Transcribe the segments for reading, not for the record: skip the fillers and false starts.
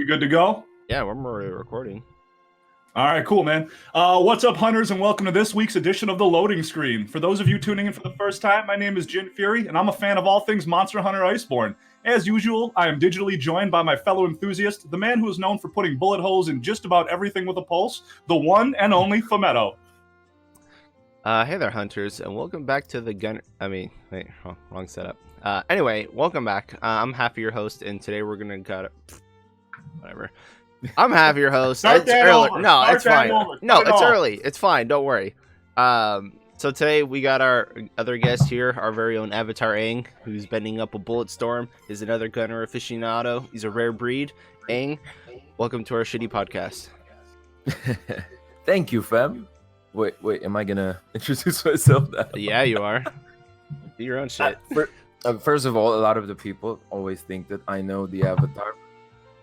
We good to go? Yeah, we're already recording. All right, cool, man. What's up, hunters, and welcome to this week's edition of The Loading Screen. For those of you tuning in for the first time, my name is Jin Fury, and I'm a fan of all things Monster Hunter Iceborne. As usual, I am digitally joined by my fellow enthusiast, the man who is known for putting bullet holes in just about everything with a pulse, the one and only Phemeto. Hey there, hunters, and welcome back to the wrong setup. Anyway, welcome back. I'm Happy, your host, and today we're gonna whatever. I'm Happy, your host. Start It's that early. over. No, Start it's that fine. over. No, Start it it's off. early. It's fine. Don't worry. So today we got our other guest here, our very own Avatar Aang, who's bending up a bullet storm. Is another gunner aficionado. He's a rare breed. Aang, welcome to our shitty podcast. Thank you, fam. Wait, am I gonna introduce myself now? Yeah, you are. Do your own shit. First of all, a lot of the people always think that I know the Avatar.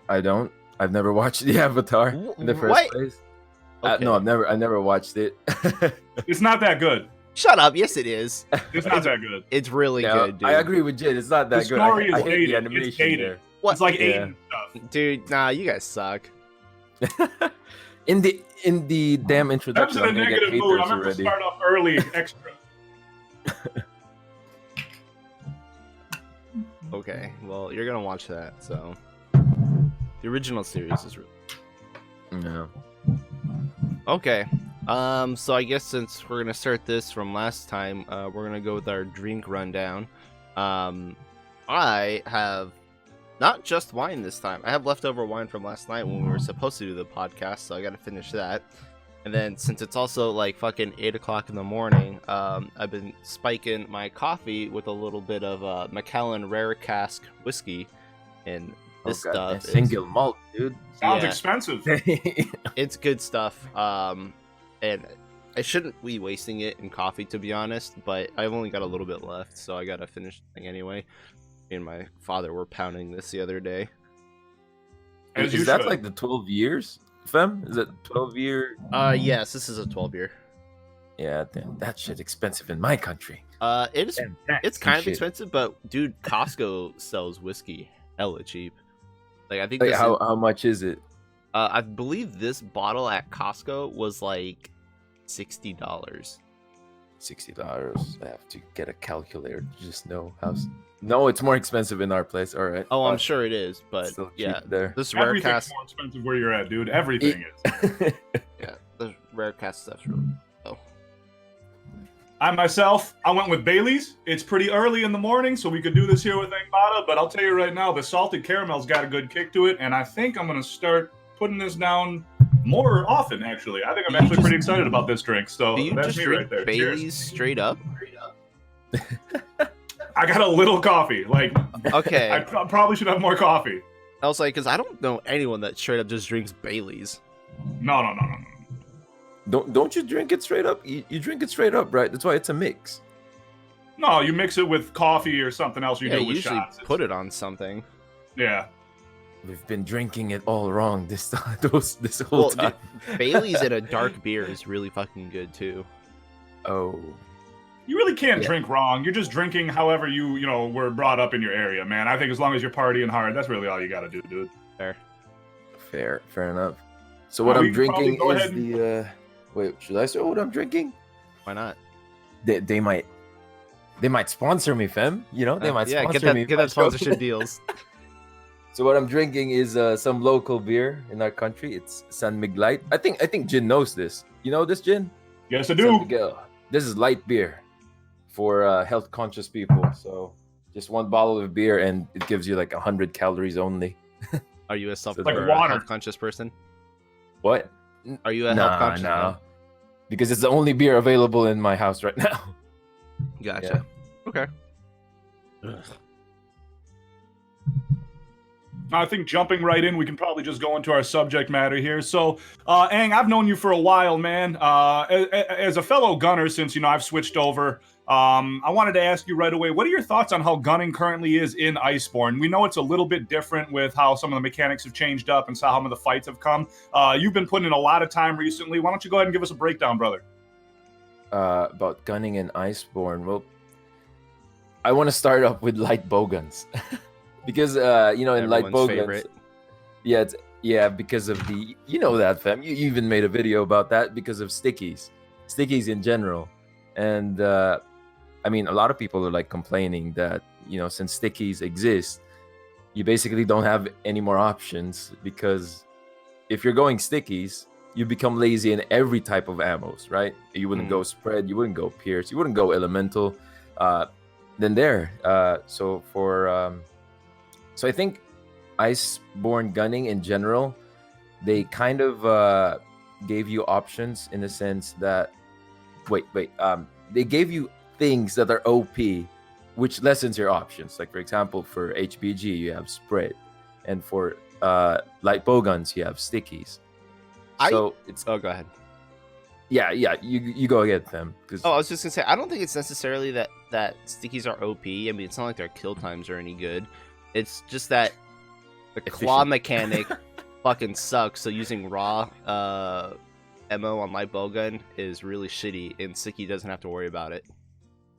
I don't. I've never watched the Avatar in the first place. Okay. No, I never watched it. It's not that good. Shut up. Yes, it is. It's not that good. It's really Yeah, good, dude. I agree with Jin. It's not that The good. story I is hate dated. the It's animation dated. there. What? It's like Yeah. Aiden stuff. Dude, nah, you guys suck. In the damn That's introduction, in a I'm gonna get negative mood. haters I'm going to already. start off early, extra. Okay, well, you're gonna watch that, so the original series is really No. okay. So I guess since we're gonna start this from last time, we're gonna go with our drink rundown. I have not just wine this time. I have leftover wine from last night when we were supposed to do the podcast, so I gotta finish that. And then since it's also like fucking 8 o'clock in the morning, I've been spiking my coffee with a little bit of Macallan Rare Cask whiskey, and this Oh, God, stuff single malt, dude. Sounds Yeah. expensive. it's good stuff. And I shouldn't be wasting it in coffee, to be honest, but I've only got a little bit left, so I gotta finish the thing anyway. Me and my father were pounding this the other day. As you Is that should. like the 12 years, fam? Is it 12-year? Yes, this is a 12-year. Yeah, damn, that shit expensive in my country. It's Damn, tax it's and kind of shit. expensive, but dude, Costco sells whiskey hella cheap. Like I think Like, this how much is it? I believe this bottle at Costco was like $60. $60. I have to get a calculator to just know how. No, it's more expensive in our place. All right. Oh, I'm sure it is, but Still cheap yeah, there. this rare Everything's cast, more expensive where you're at, dude. Everything is. yeah, the rare cast stuff's really. Oh, I myself, I went with Bailey's. It's pretty early in the morning, so we could do this here with Angbada, but I'll tell you right now, the salted caramel's got a good kick to it, and I think I'm going to start putting this down more often, actually. I think I'm You actually just- pretty excited about this drink, so do you that's just me drink right there. Bailey's Cheers. straight up? I got a little coffee. Like, Okay, I probably should have more coffee. I was like, because I don't know anyone that straight up just drinks Bailey's. No. Don't you drink it straight up? You drink it straight up, right? That's why it's a mix. No, you mix it with coffee or something else you Yeah, do you with usually shots. put it on something. Yeah. We've been drinking it all wrong this time. This whole Well, time. Bailey's in a dark beer is really fucking good too. Oh. You really can't Yeah. drink wrong. You're just drinking however you were brought up in your area, man. I think as long as you're partying hard, that's really all you got to do, dude. Fair enough. So what we I'm can probably drinking go is ahead and- the. Wait, should I say what I'm drinking? Why not? They might sponsor me, fam. You know, they might yeah, sponsor me. get for that my show. sponsorship deals. So what I'm drinking is some local beer in our country. It's San Miguel. I think Jin knows this. You know this, Jin? Yes, I San do. Miguel. This is light beer for health conscious people. So just one bottle of beer and it gives you like 100 calories only. Are you a self Like or water. health conscious person? What? Are you a health conscious? No. Because it's the only beer available in my house right now. Gotcha. Okay. I think jumping right in, we can probably just go into our subject matter here. So, Aang, I've known you for a while, man. As a fellow gunner, since I've switched over, I wanted to ask you right away, what are your thoughts on how gunning currently is in Iceborne? We know it's a little bit different with how some of the mechanics have changed up and how some of the fights have come. You've been putting in a lot of time recently. Why don't you go ahead and give us a breakdown, brother? About gunning in Iceborne. Well, I want to start up with light bowguns. Because in light Everyone's bowguns, favorite. Yeah, because of that, fam. You even made a video about that because of stickies in general, and I mean, a lot of people are like complaining that since stickies exist, you basically don't have any more options because if you're going stickies, you become lazy in every type of ammos, right? You wouldn't go spread, you wouldn't go pierce, you wouldn't go elemental. So I think Iceborne gunning in general, they kind of gave you options in the sense that they gave you things that are OP, which lessens your options. Like for example, for HBG you have spread, and for light bowguns you have stickies. So it's go ahead. Yeah, you go get them. I was just gonna say, I don't think it's necessarily that stickies are OP. I mean, it's not like their kill times are any good. It's just that the claw mechanic fucking sucks. So using raw MO on light bowgun is really shitty, and sticky doesn't have to worry about it.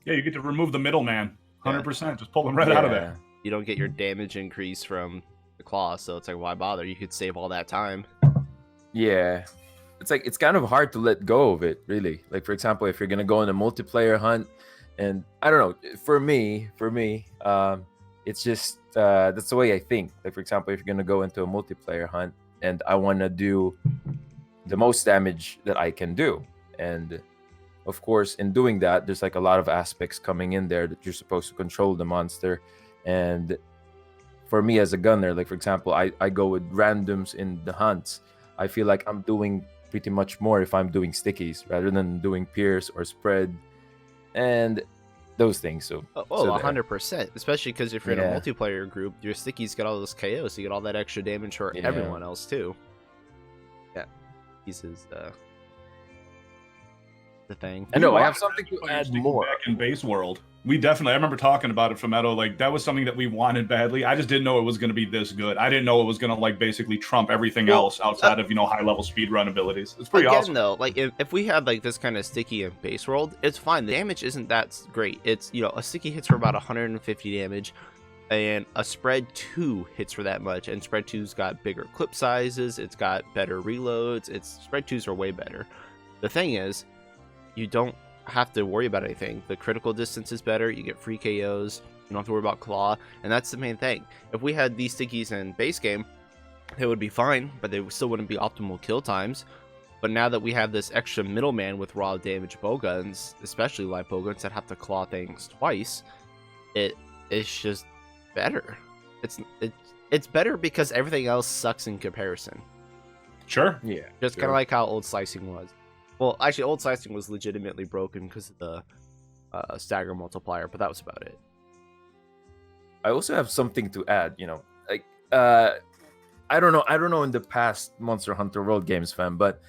Yeah, you get to remove the middleman. 100%. Just pull them right out of there. You don't get your damage increase from the claw, so it's like, why bother? You could save all that time. Yeah. It's like, it's kind of hard to let go of it, really. Like, for example, if you're going to go on a multiplayer hunt, and I don't know, for me, it's just, that's the way I think. Like, for example, if you're going to go into a multiplayer hunt, and I want to do the most damage that I can do. And of course, in doing that, there's like a lot of aspects coming in there that you're supposed to control the monster. And for me as a gunner, like for example, I go with randoms in the hunts. I feel like I'm doing pretty much more if I'm doing stickies rather than doing pierce or spread and those things. So 100%, especially because if you're in a multiplayer group, your stickies get all those KOs, so you get all that extra damage for everyone else too. Yeah, pieces the thing. I know I have something to add more back in base world. We definitely, I remember talking about it, Phemeto, like that was something that we wanted badly. I just didn't know it was going to be this good. I didn't know it was going to like basically trump everything else outside of high level speedrun abilities. It's pretty awesome. Though, like if we had like this kind of sticky in base world, it's fine. The damage isn't that great. It's a sticky hits for about 150 damage, and a spread 2 hits for that much. And spread 2's got bigger clip sizes. It's got better reloads. Spread 2's are way better. The thing is, you don't have to worry about anything. The critical distance is better. You get free KOs. You don't have to worry about claw, and that's the main thing. If we had these stickies in base game, it would be fine, but they still wouldn't be optimal kill times. But now that we have this extra middleman with raw damage bowguns, especially light bowguns that have to claw things twice, it's just better. It's better because everything else sucks in comparison. Sure. Yeah. Just kind of like how old slicing was. Well, actually, old slicing was legitimately broken because of the stagger multiplier, but that was about it. I also have something to add. I don't know in the past Monster Hunter World games, fam, but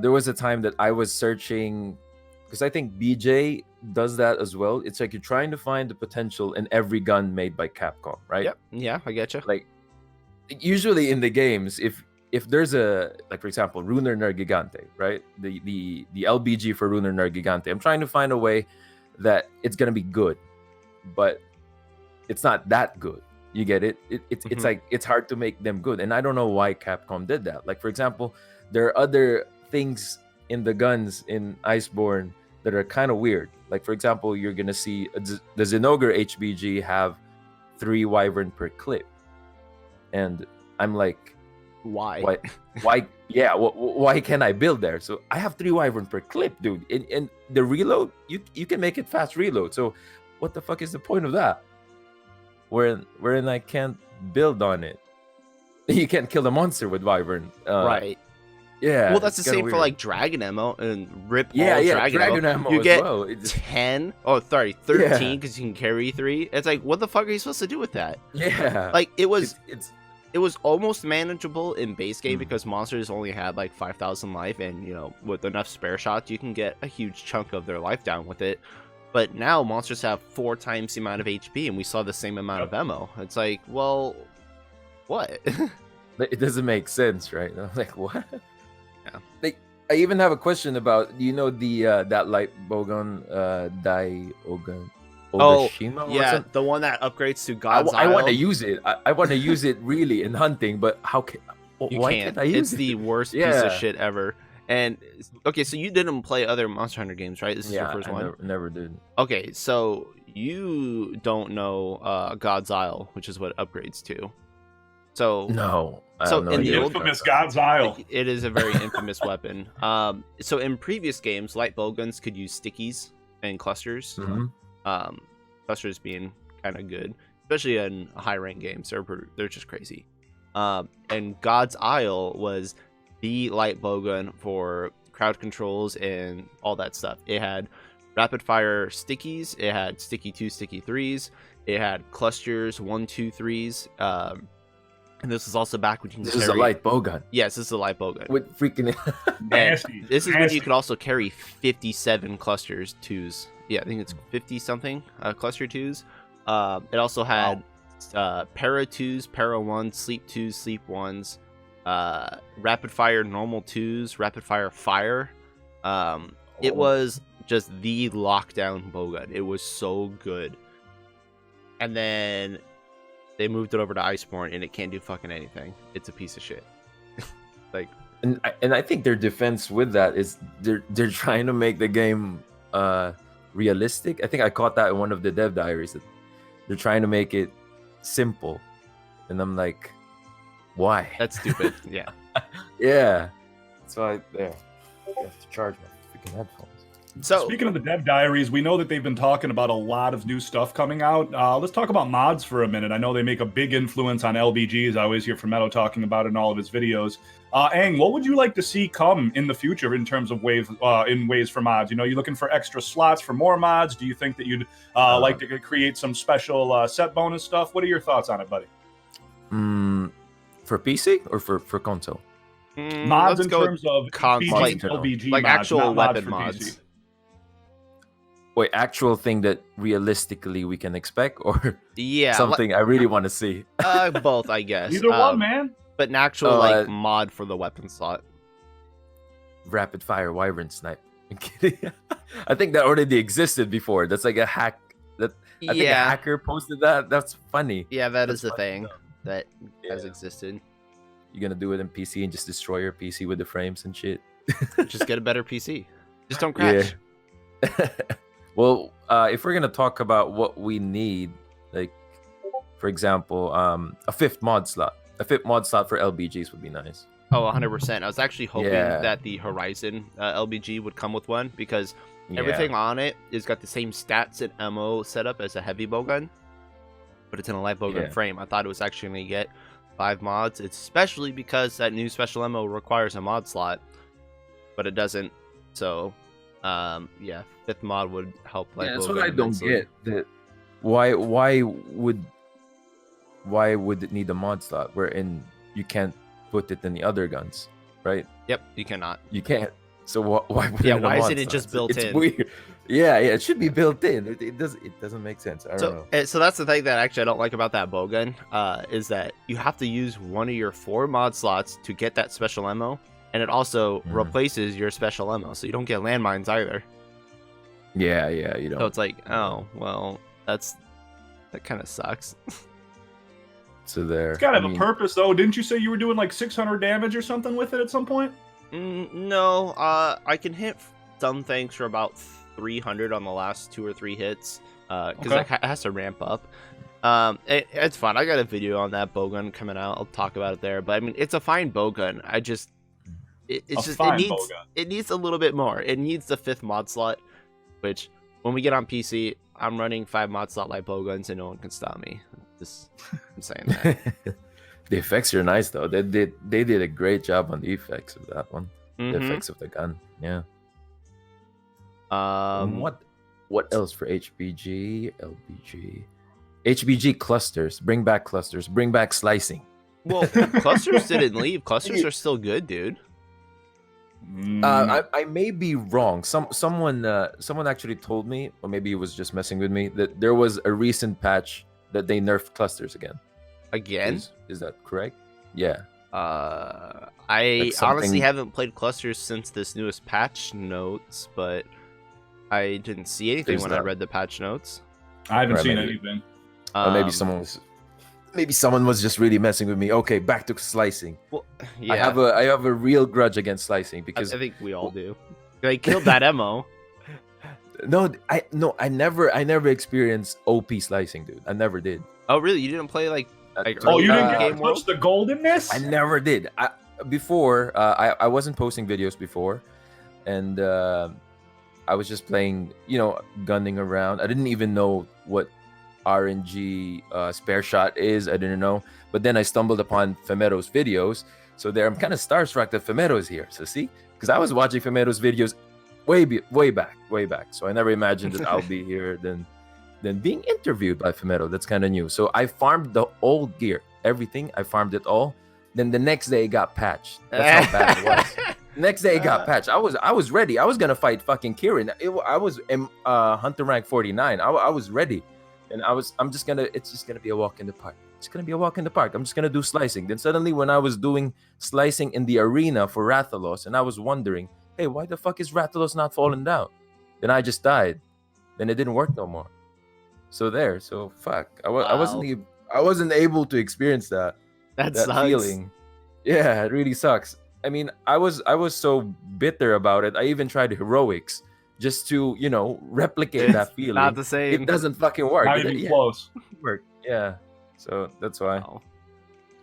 there was a time that I was searching, because I think BJ does that as well. It's like you're trying to find the potential in every gun made by Capcom, right? Yep. Yeah, I get you. Like, usually in the games, if there's a, like for example, Runer Nergigante, right? The LBG for Runer Nergigante, I'm trying to find a way that it's gonna be good, but it's not that good. You get it? It's like it's hard to make them good, and I don't know why Capcom did that. Like for example, there are other things in the guns in Iceborne that are kind of weird. Like for example, you're gonna see the Zinogre HBG have 3 wyvern per clip, and I'm like, why? Yeah, why can't I build there? So I have 3 wyvern per clip, dude. And the reload, you can make it fast reload. So what the fuck is the point of that? Wherein I can't build on it. You can't kill the monster with wyvern. Right. Yeah. Well, that's the same for like dragon ammo and rip all dragon ammo you as get well. 13 because you can carry 3. It's like, what the fuck are you supposed to do with that? Yeah. Like it was almost manageable in base game because monsters only had like 5,000 life, and with enough spare shots you can get a huge chunk of their life down with it. But now monsters have 4 times the amount of HP, and we saw the same amount of ammo. It's like, well, what? It doesn't make sense, right? I'm like, what? Yeah. Like, I even have a question about, the that light bowgun, Diogun. Ogoshima or Yeah, something. the one that upgrades to God's I want to Isle. use it. I want to use it really in hunting, but how can? You Why can't. can't I use It's it? the worst piece Yeah. of shit ever. And okay, so you didn't play other Monster Hunter games, right? This is your Yeah, first I one. never did. Okay, so you don't know God's Isle, which is what upgrades to. So No. I So have no in the idea old- what Infamous that's- God's Isle. it is a very infamous weapon. So in previous games, light bowguns could use stickies and clusters. Mhm. Clusters being kind of good, especially in high rank games. They're just crazy. And God's Isle was the light bowgun for crowd controls and all that stuff. It had rapid fire stickies. It had sticky 2, sticky 3s. It had clusters 1, 2, 3s. And this is also back when you can This carry... is a light bowgun Yes, this is a light bowgun. with freaking. Nasty. This is when nasty. you could also carry 57 clusters 2s. Yeah, I think it's 50 something cluster 2s. It also had para 2s, para 1s, sleep 2s, sleep 1s, rapid fire normal 2s, rapid fire fire. It was just the lockdown bowgun. It was so good. And then they moved it over to Iceborne, and it can't do fucking anything. It's a piece of shit. Like, And I think their defense with that is they're trying to make the game realistic. I think I caught that in one of the dev diaries that they're trying to make it simple, and I'm like, why? that's stupid. Yeah. Yeah. So I have to charge my freaking headphones. So Speaking of the dev diaries, we know that they've been talking about a lot of new stuff coming out. Let's talk about mods for a minute. I know they make a big influence on LBGs. I always hear Phemeto talking about it in all of his videos. Aang, what would you like to see come in the future in terms of ways for mods? You know, you looking for extra slots for more mods? Do you think that you'd like to create some special set bonus stuff? What are your thoughts on it, buddy? For PC or for console? Mods let's in go terms of cons- PC like- LBG like mods, actual not weapon for mods. PC. Wait, actual thing that realistically we can expect, or Yeah, something I really want to see? both, I guess. Either one, man. But an actual Oh, mod for the weapon slot. Rapid fire wyvern snipe. I'm kidding. I think that already existed before. That's like a hack. I think a hacker posted that. That's funny. Yeah, that That's is the fun. thing that has Yeah. existed. You're gonna do it in PC and just destroy your PC with the frames and shit. Just get a better PC. Just don't crash. Well, if we're gonna talk about what we need, like for example, a fifth mod slot. A fifth mod slot for LBGs would be nice. Oh, 100%. I was actually hoping Yeah. that the Horizon LBG would come with one because Yeah. everything on it is got the same stats and ammo setup as a heavy bowgun, but it's in a light bowgun Yeah. frame. I thought it was actually going to get 5 mods, especially because that new special ammo requires a mod slot, but it doesn't. So, yeah, 5th mod would help. Light Yeah, that's bowgun what I don't immensely. get. That why would it need a mod slot wherein you can't put it in the other guns, right? Yep, you cannot. You can't. So why? Put Yeah, it in a why mod isn't it slot? just built it's in? Weird. Yeah, it should be built in. It doesn't make sense. I don't know. So that's the thing that actually I don't like about that bowgun, is that you have to use one of your 4 mod slots to get that special ammo, and it also Mhm. replaces your special ammo, so you don't get landmines either. Yeah, you So don't. it's like, oh well, that kind of sucks. So there. It's gotta I have mean, a purpose, though. Didn't you say you were doing like 600 damage or something with it at some point? No, I can hit some things for about 300 on the last 2 or 3 hits, because Okay. it has to ramp up. It's fun. I got a video on that bowgun coming out. I'll talk about it there. But I mean, it's a fine bowgun. It needs a little bit more. It needs the 5th mod slot, which when we get on PC, I'm running 5 mod slot light bowguns and no one can stop me. I'm saying that. the effects are nice though. They did a great job on the effects of that one. The Mhm. effects of the gun. Yeah. Um, What else for HBG, LBG? HBG clusters. Bring back clusters. Bring back slicing. Well, clusters didn't leave. Clusters are still good, dude. I may be wrong. Someone actually told me, or maybe it was just messing with me, that there was a recent patch that they nerfed clusters again. Again? Is that correct? Yeah. I Like something- honestly haven't played clusters since this newest patch notes, but I didn't see anything There's when I that. read the patch notes. I haven't Or seen maybe- anything. Or maybe someone was just really messing with me. Okay, back to slicing. Well, yeah, I have a real grudge against slicing because I think we all do. They killed that MO. I never experienced OP slicing, dude. I never did. Oh, really? You didn't play like Oh, you didn't Uh, get Game to World? touch the goldenness? I never did. I wasn't posting videos before, and I was just playing, gunning around. I didn't even know what RNG spare shot is. I didn't know, but then I stumbled upon Phemeto's videos. So there, I'm kind of starstruck that Phemeto is here. So see, because I was watching Phemeto's videos way back. So I never imagined that I'll be here then being interviewed by Phemeto. That's kind of new. So I farmed the old gear, everything. I farmed it all. Then the next day it got patched. That's how bad it was. Next day it got patched. I was ready. I was gonna fight fucking Kieran. I was hunter rank 49. I was ready, and it's just gonna be a walk in the park. It's gonna be a walk in the park. I'm just gonna do slicing. Then suddenly when I was doing slicing in the arena for Rathalos, and I was wondering, hey, why the fuck is Rathalos not falling down? Then I just died. Then it didn't work no more. So fuck. I wasn't able to experience that sucks. feeling. Yeah, it really sucks. I mean, I was so bitter about it. I even tried heroics just to, replicate that feeling. Not the same. It doesn't fucking work. Not It even yeah, close. it doesn't work. Yeah. So that's why. Wow.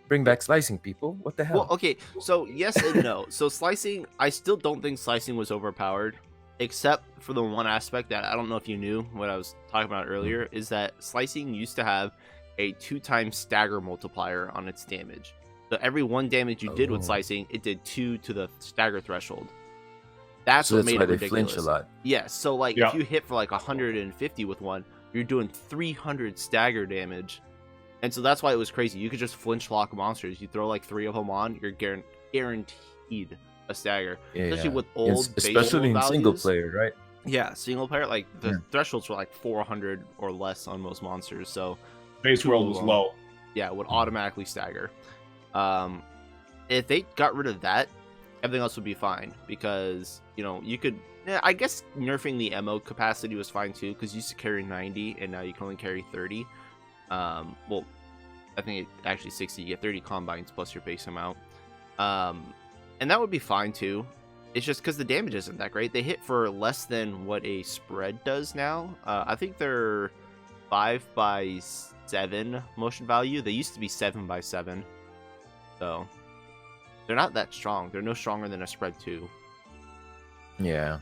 Bring back slicing, people. What the hell? Well, okay, so yes and no. So slicing, I still don't think slicing was overpowered, except for the one aspect that I don't know if you knew what I was talking about earlier, is that slicing used to have a 2x stagger multiplier on its damage. So every 1 damage you did with Oh. slicing, it did 2 to the stagger threshold. That's so what that's made why it they ridiculous. flinch a lot. Yes, so like Yeah. if you hit for like 150 with one, you're doing 300 stagger damage. And so that's why it was crazy. You could just flinch lock monsters. You throw like 3 of them on, you're guaranteed a stagger. Yeah, Especially yeah. with old especially in base single values. player, right? Yeah, single player, like the Yeah. thresholds were like 400 or less on most monsters. So Base world was low. yeah, it would automatically stagger. If they got rid of that, everything else would be fine because you could. Yeah, I guess nerfing the MO capacity was fine too because you used to carry 90 and now you can only carry 30. Well, I think it actually 60. You get 30 combines plus your base amount, and that would be fine too. It's just because the damage isn't that great. They hit for less than what a spread does now. I think they're 5/7 motion value. They used to be 7/7, so they're not that strong. They're no stronger than a spread 2. Yeah.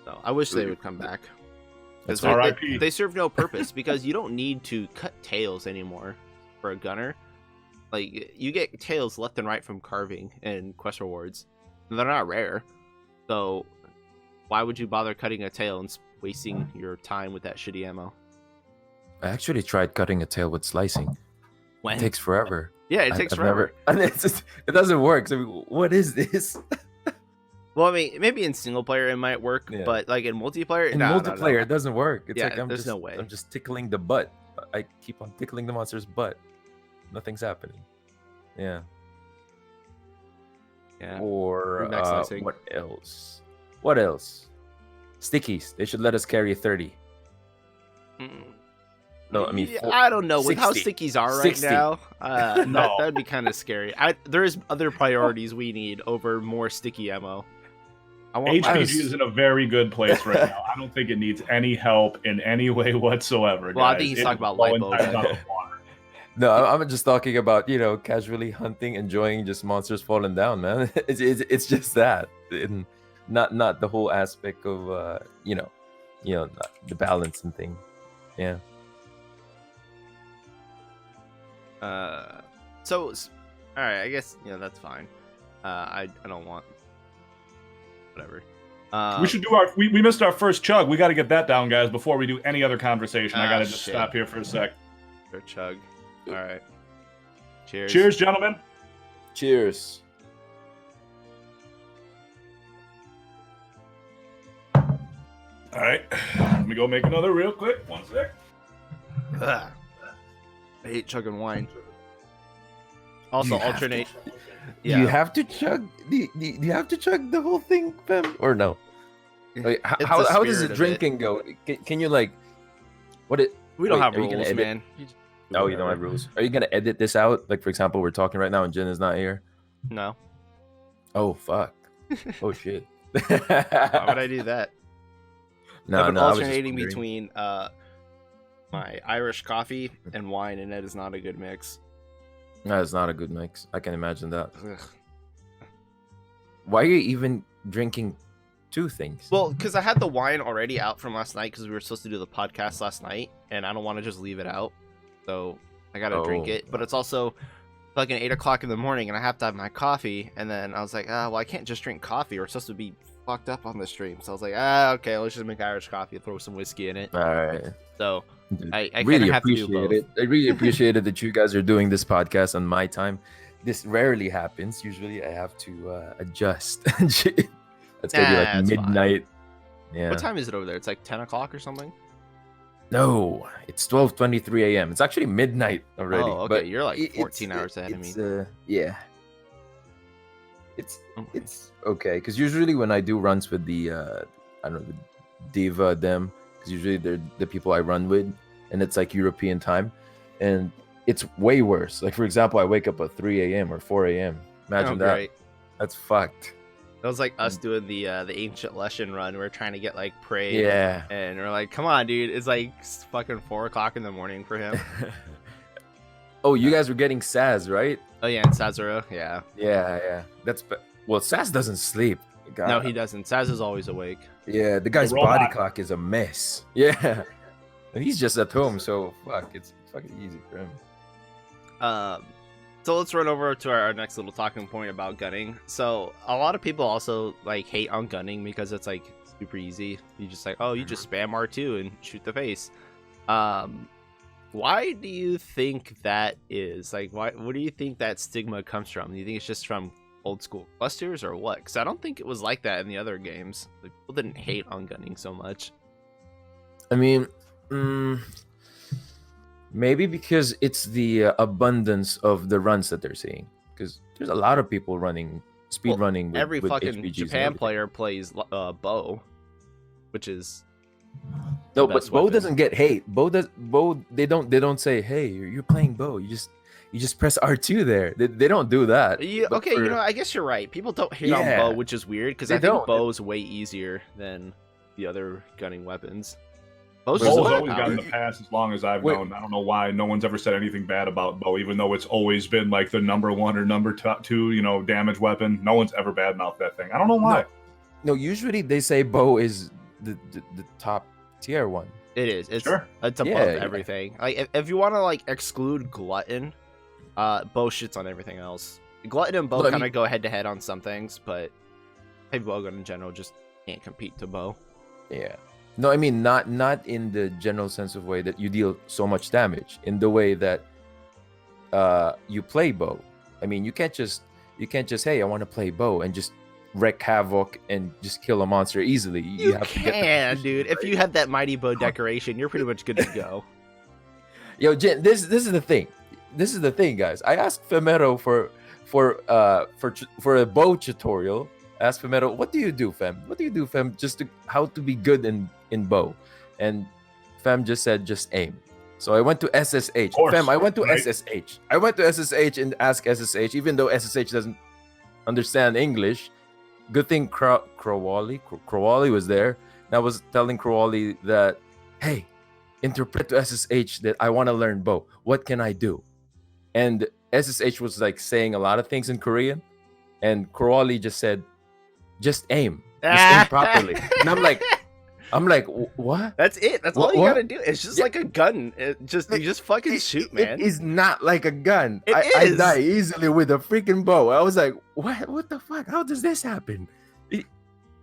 So I wish they would come back. That's Because RIP. they serve no purpose because you don't need to cut tails anymore for a gunner. Like you get tails left and right from carving and quest rewards. And they're not rare. So why would you bother cutting a tail and wasting your time with that shitty ammo? I actually tried cutting a tail with slicing. When? It takes forever. Yeah, it takes I've forever. Never, it doesn't work. So what is this? Well, I mean, maybe in single player it might work, Yeah. but like in multiplayer, In no, multiplayer, it doesn't work. It's Yeah, like there's no way. I'm just tickling the butt. I keep on tickling the monster's butt. Nothing's happening. Yeah. Yeah. Or Bring back slicing. what else? What else? Stickies. They should let us carry 30. No, I mean, Yeah, I don't know with how 60. stickies are right 60. now. No. That'd be kind of scary. There's other priorities we need over more sticky ammo. I want my- HPG is in a very good place right now. I don't think it needs any help in any way whatsoever. Well, I guys. think he's It talking is about blowing lipo. times out of the water. No, I'm just talking about casually hunting, enjoying just monsters falling down, man. It's just that, and not the whole aspect of not the balance and thing. Yeah. So, all right, I guess that's fine. I don't want whatever. We should do we missed our first chug. We got to get that down, guys, before we do any other conversation. I got to just shit. stop here for a sec. Or chug. All right. Cheers. Cheers, gentlemen. Cheers. All right, let me go make another real quick. One sec. Ugh. I hate chugging wine. Also, You have alternate. Do Yeah. you have to chug? Do you have to chug the whole thing, fam? Or no? Like, It's how the does spirit the of it. drinking go? Can you like what it? We don't Wait, have are you gonna rules, edit? man. You just do Oh, you don't have whatever. rules. Are you gonna edit this out? Like, for example, we're talking right now and Jen is not here. No. Oh fuck. Oh shit. Why would I do that? No, I've been no. I was just alternating wondering. between my Irish coffee and wine, and that is not a good mix. No, it's not a good mix. I can imagine that. Ugh. Why are you even drinking two things? Well, because I had the wine already out from last night because we were supposed to do the podcast last night, and I don't want to just leave it out, so I gotta drink Oh. it. But it's also fucking 8 o'clock in the morning, and I have to have my coffee. And then I was like, well, I can't just drink coffee. We're supposed to be fucked up on the stream. So I was like, okay, let's just make Irish coffee, throw some whiskey in it. All right. So I really kind of have to do appreciate both. it. I really appreciated that you guys are doing this podcast on my time. This rarely happens. Usually, I have to adjust. That's gonna be Nah, like it's fine. midnight. Yeah. What time is it over there? It's like 10 o'clock or something? No, it's 12:23 a.m. It's actually midnight already. Oh, okay. but You're like it- 14 hours ahead of me. Yeah. It's Okay. okay because usually when I do runs with the I don't know, the Diva them, because usually they're the people I run with, and it's like European time, and it's way worse. Like for example, I wake up at 3 a.m. or 4 a.m. Imagine that. Great. That's fucked. That was like us doing the ancient Leshen run. We're trying to get like prey. Yeah. And we're like, come on, dude. It's like fucking 4 o'clock in the morning for him. Oh, you guys were getting Saz, right? Oh yeah, and Sazero, yeah. Yeah. Well, Saz doesn't sleep. God. No, he doesn't. Saz is always awake. Yeah, the guy's robot. body clock is a mess. Yeah. And he's just at home, so fuck, it's fucking easy for him. So let's run over to our next little talking point about gunning. So a lot of people also like hate on gunning because it's like super easy. You just like, oh, you just spam R2 and shoot the face. Why do you think that is? Like, what do you think that stigma comes from? Do you think it's just from old school clusters or what? Because I don't think it was like that in the other games. Like, people didn't hate on gunning so much. I mean, maybe because it's the abundance of the runs that they're seeing. Because there's a lot of people running, speed running. With, Every with fucking HPGs and Japan everything. player plays bow, which is No, the but best Bo weapon. doesn't get hate. Bo they don't say, hey, you're playing Bo. You just press R2 there. They don't do that. But okay, for- you know, I guess you're right. People don't hate on Yeah. bow, which is weird because They I think don't. bow's way easier than the other gunning weapons. Bow's Wait, just Bo's what? always gotten the pass as long as I've Wait. known. I don't know why no one's ever said anything bad about Bo, even though it's always been like the number one or number two, damage weapon. No one's ever badmouthed that thing. I don't know why. No, usually they say Bo is the top tier one. It is. It's Sure. it's above Yeah, yeah. everything. Like if you want to like exclude glutton, bow shits on everything else. Glutton and bow No, I kind of mean- go head to head on some things, but heavy bowgun in general just can't compete to bow. Yeah. No, I mean not in the general sense of way that you deal so much damage. In the way that you play Bo. I mean, you can't just hey, I want to play Bo and just wreak havoc and just kill a monster easily. You have to get the can, position dude. If right. you have that mighty bow decoration, you're pretty much good to go. Yo, Jen, this is the thing. This is the thing, guys. I asked Phemeto for a bow tutorial. I asked Phemeto, what do you do, Fem? What do you do, Fem? How to be good in bow? And Fem just said, just aim. So I went to SSH. course, Fem, I went to right? SSH. I went to SSH and asked SSH, even though SSH doesn't understand English. Good thing Krawali was there. And I was telling Krawali that, hey, interpret to SSH that I want to learn bow. What can I do? And SSH was like saying a lot of things in Korean. And Krawali just said, just aim. Just aim properly. And I'm like, what? That's it. That's all What- you what? gotta do. It's just Yeah. like a gun. You just fucking shoot, man. It is not like a gun. It I is. die easily with a freaking bow. I was like, what the fuck? How does this happen?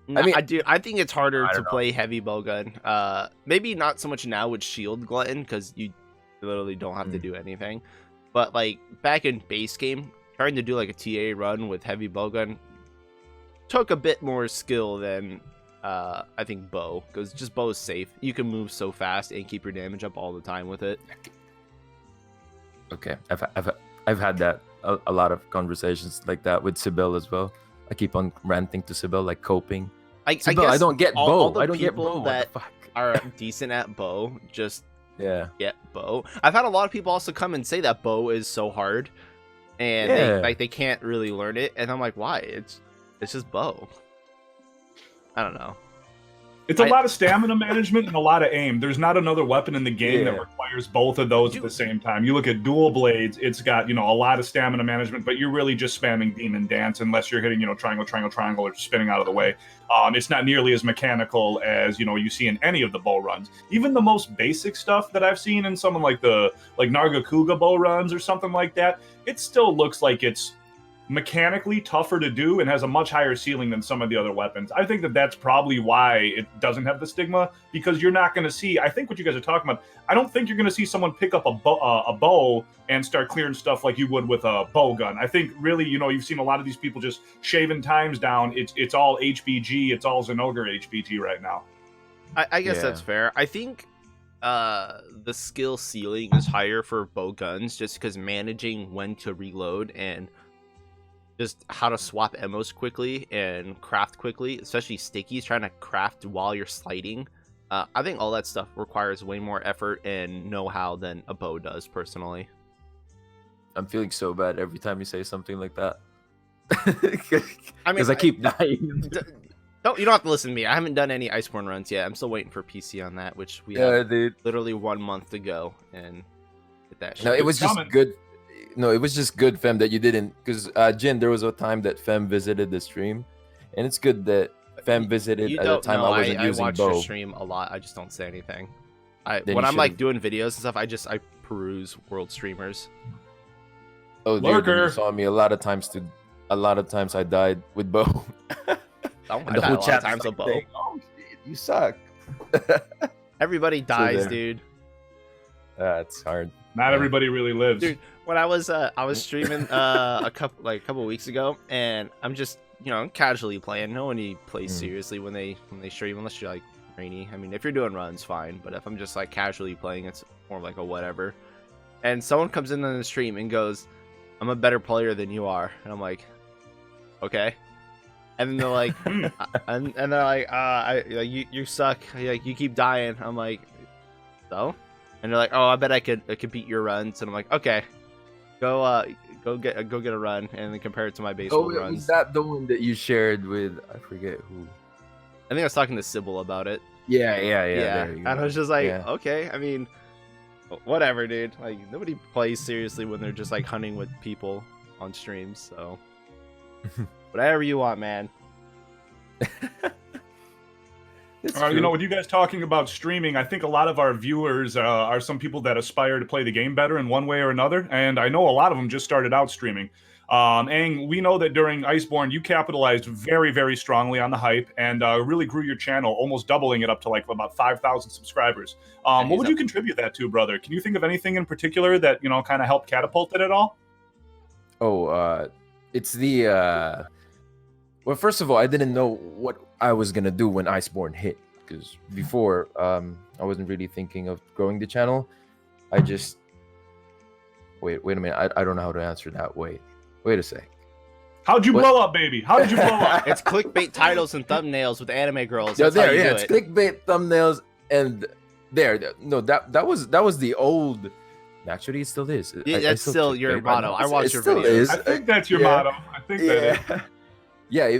Nah, I mean- I think it's harder I to don't know. play heavy bowgun. Maybe not so much now with shield glutton because you literally don't have to do anything. But like back in base game, trying to do like a TA run with heavy bowgun took a bit more skill than I think bow, because just bow is safe. You can move so fast and keep your damage up all the time with it. Okay, I've had that a lot of conversations like that with Sybil as well. I keep on ranting to Sybil, like coping. I Sybil, guess I don't get all bow. the I don't get people bow. What that the fuck? are decent at bow just Yeah. get bow. I've had a lot of people also come and say that bow is so hard, and they can't really learn it. And I'm like, why? It's just bow. I don't know. It's a lot of stamina management and a lot of aim. There's not another weapon in the game that requires both of those at the same time. You look at dual blades, it's got, a lot of stamina management, but you're really just spamming demon dance unless you're hitting, triangle, triangle, triangle, or spinning out of the way. It's not nearly as mechanical as, you see in any of the bow runs. Even the most basic stuff that I've seen in someone like Nargacuga bow runs or something like that, it still looks like it's mechanically tougher to do and has a much higher ceiling than some of the other weapons. I think that that's probably why it doesn't have the stigma, because you're not going to see, I think what you guys are talking about, I don't think you're going to see someone pick up a bow and start clearing stuff like you would with a bow gun. I think really, you've seen a lot of these people just shaving times down. It's all HBG, it's all Zenogre HBG right now. I guess that's fair. I think the skill ceiling is higher for bow guns just because managing when to reload and just how to swap emmos quickly and craft quickly, especially stickies, trying to craft while you're sliding. I think all that stuff requires way more effort and know-how than a bow does, personally. I'm feeling so bad every time you say something like that. I mean, I keep dying. You don't have to listen to me. I haven't done any Iceborne runs yet. I'm still waiting for PC on that, which we have literally 1 month to go and get that shit. No, it was just good. No, it was just good, Fem, that you didn't, because Jin, there was a time that Fem visited the stream, and it's good that Fem visited at a time I wasn't using watch bow. Your stream a lot. I just don't say anything. When I'm like doing videos and stuff, I peruse world streamers. Oh, dude, you saw me a lot of times. I died with bow. Oh, I died a lot of times with bow. Oh, shit, you suck. Everybody dies, dude. That's hard. Not everybody really lives. Dude, when I was streaming a couple weeks ago, and I'm just casually playing. No one plays seriously when they stream, unless you're like Rainy. I mean, if you're doing runs, fine. But if I'm just like casually playing, it's more like a whatever. And someone comes in on the stream and goes, "I'm a better player than you are," and I'm like, "Okay." And then they're like, and they're like, you suck. Like, you keep dying. I'm like, so. And they're like, "Oh, I bet I could beat your runs." And I'm like, "Okay, go get a run and then compare it to my baseball runs." Was that the one that you shared with? I forget who. I think I was talking to Sybil about it. Yeah. And I was just like, okay. I mean, whatever, dude. Like, nobody plays seriously when they're just like hunting with people on streams. So whatever you want, man. With you guys talking about streaming, I think a lot of our viewers are some people that aspire to play the game better in one way or another, and I know a lot of them just started out streaming. And we know that during Iceborne, you capitalized very, very strongly on the hype and really grew your channel, almost doubling it up to like about 5,000 subscribers. What would you contribute that to, brother? Can you think of anything in particular that, kind of helped catapult it at all? It's the... Well, first of all, I didn't know what I was going to do when Iceborne hit, because before, I wasn't really thinking of growing the channel. I just... Wait a minute. I don't know how to answer that. Wait a sec. How'd you blow up, baby? How did you blow up? It's clickbait titles and thumbnails with anime girls. That's it's clickbait thumbnails and no, that was the old. Actually, it still is. That's still your motto. I watch your videos. I think that's your motto. I think that is. Yeah,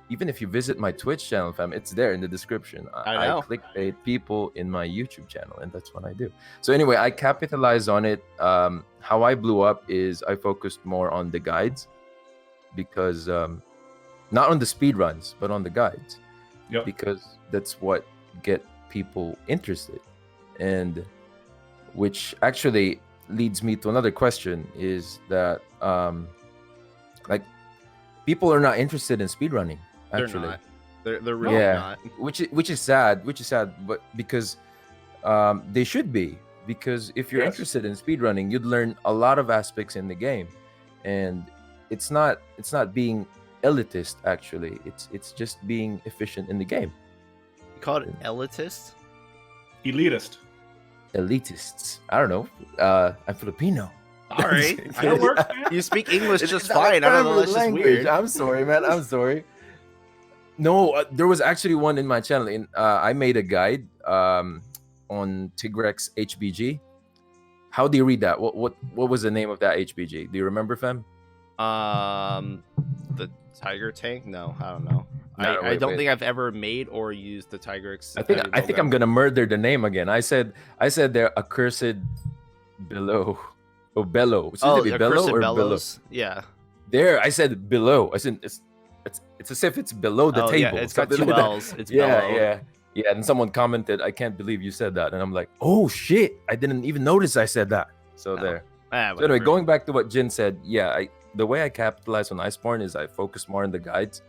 even if you visit my Twitch channel, fam, it's there in the description. I clickbait people in my YouTube channel, and that's what I do. So anyway, I capitalized on it. How I blew up is I focused more on the guides, because not on the speed runs, but on the guides. Yep. Because that's what get people interested, and which actually leads me to another question: is that people are not interested in speedrunning. Actually, they're really not. Which is sad. But because they should be, because if you're interested in speedrunning, you'd learn a lot of aspects in the game, and it's not being elitist. Actually, it's just being efficient in the game. You call it elitist? Elitist. Elitists. I don't know. I'm Filipino. All right. You speak English just fine. I don't know. That's just weird. I'm sorry, man. I'm sorry. No, there was actually one in my channel. I made a guide on Tigrex HBG. How do you read that? What was the name of that HBG? Do you remember, Fem? The Tiger Tank? No, I don't know. No, I wait, don't wait. think I've ever made or used the Tigrex. I think I'm gonna murder the name again. I said they're accursed below. Oh, bellow. Should it be bellow Accursed or Bellows? below? Yeah. There, I said below. I said it's as if it's below the Oh, table. yeah, it's got something two like that. L's. It's Yeah, Bellow. yeah. And someone commented, "I can't believe you said that," and I'm like, "Oh shit! I didn't even notice I said that." So Oh. there. So anyway, Whatever. going back to what Jin said, yeah, the way I capitalize on Iceborne is I focus more on the guides,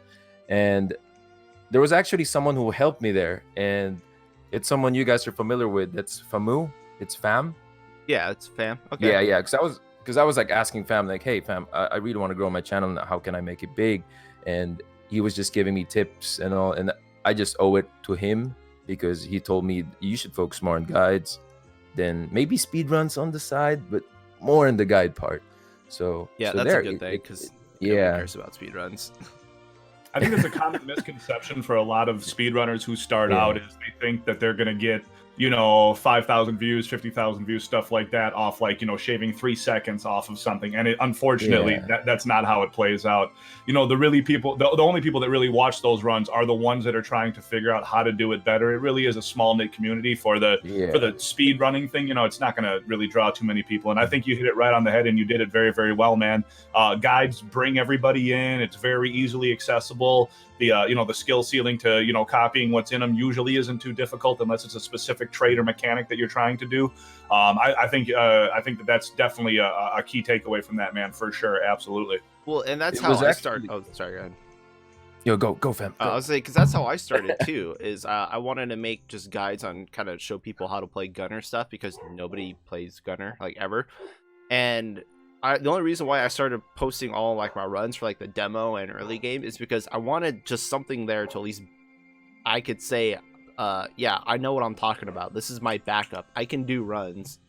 and there was actually someone who helped me there, and it's someone you guys are familiar with. That's Famu. It's Fam. Yeah, it's fam. Okay. Yeah. Because I was like asking Fam, like, "Hey, Fam, I really want to grow my channel. Now. How can I make it big?" And he was just giving me tips and all, and I just owe it to him because he told me you should focus more on guides, then maybe speed runs on the side, but more in the guide part. So Yeah, so that's there, a good thing it- because yeah. cares about speedruns. I think it's a common misconception for a lot of speedrunners who start Yeah. out is they think that they're going to get, 5,000 views, 50,000 views, stuff like that off shaving 3 seconds off of something. And unfortunately, Yeah. that's not how it plays out. The only people that really watch those runs are the ones that are trying to figure out how to do it better. It really is a small knit community for the speed running thing. It's not going to really draw too many people. And I think you hit it right on the head and you did it very, very well, man. Guides bring everybody in. It's very easily accessible. The skill ceiling to copying what's in them usually isn't too difficult unless it's a specific trait or mechanic that you're trying to do. I think that's definitely a key takeaway from that, man, for sure. Absolutely. Well, and that's It how was I actually- started. Oh, sorry, go ahead. Yo, go, Fam. I was saying because that's how I started too. Is I wanted to make just guides on kind of show people how to play Gunner stuff because nobody plays Gunner like ever, and the only reason why I started posting all like my runs for like the demo and early game is because I wanted just something there to at least I could say, yeah, I know what I'm talking about. This is my backup. I can do runs.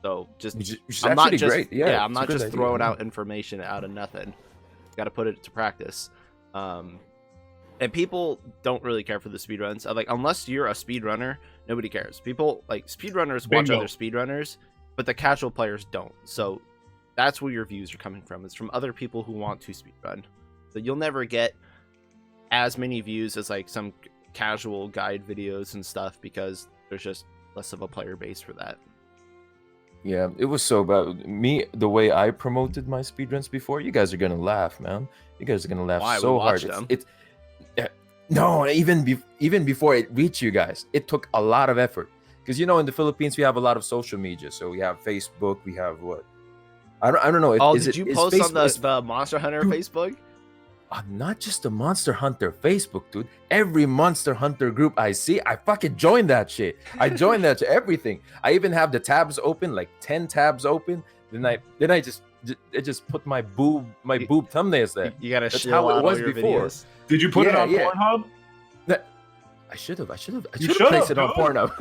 So just Which is I'm not actually just great. Yeah, I'm it's a not good just idea, throwing yeah. out information out of nothing. Got to put it to practice. And people don't really care for the speedruns. Like unless you're a speedrunner, nobody cares. People like speedrunners watch Bingo. other speedrunners, but the casual players don't. So that's where your views are coming from. It's from other people who want to speedrun. So you'll never get as many views as like some casual guide videos and stuff because there's just less of a player base for that. Yeah, it was so bad. Me, the way I promoted my speedruns before, you guys are gonna laugh, man. You guys are gonna laugh Why? We so hard. watched them. No, even before it reached you guys, it took a lot of effort. Because in the Philippines we have a lot of social media. So we have Facebook, we have what? I don't know. Did you post on the Monster Hunter Dude. Facebook? Not just the Monster Hunter Facebook, dude. Every Monster Hunter group I see, I fucking join that shit. I join that to everything. I even have the tabs open, like 10 tabs open. Then I just put my boob thumbnails there. You gotta That's shill how it out was all your before. videos. Did you put it Yeah, on yeah. Pornhub? I should have should've, placed it on dude. Pornhub.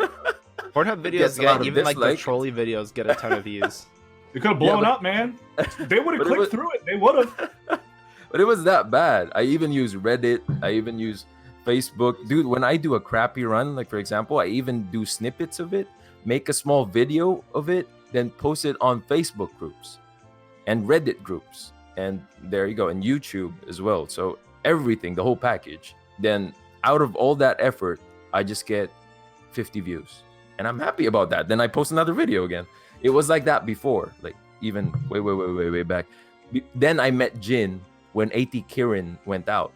Pornhub gets videos a lot get of even like the dislikes. trolley videos get a ton of views. It could have Yeah, blown but- up, man. They would have But it clicked was- through it. They would have. But it was that bad. I even use Reddit. I even use Facebook. Dude, when I do a crappy run, like for example, I even do snippets of it, make a small video of it, then post it on Facebook groups and Reddit groups. And there you go. And YouTube as well. So everything, the whole package. Then out of all that effort, I just get 50 views. And I'm happy about that. Then I post another video again. It was like that before, like even way back. Then I met Jin when AT Kirin went out.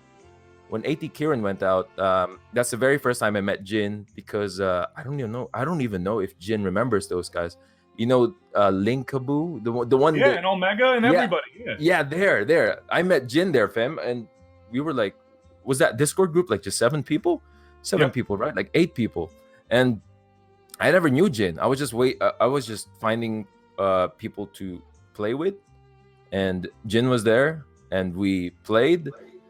When AT Kirin went out, that's the very first time I met Jin because I don't even know if Jin remembers those guys. Linkaboo, the one Yeah, that, and Omega and Yeah. everybody. Yeah. there. I met Jin there, fam, and we were like, was that Discord group like just 7 people? 7 Yep. people, right? Like 8 people. And I never knew Jin. I was just finding people to play with, and Jin was there, and we played,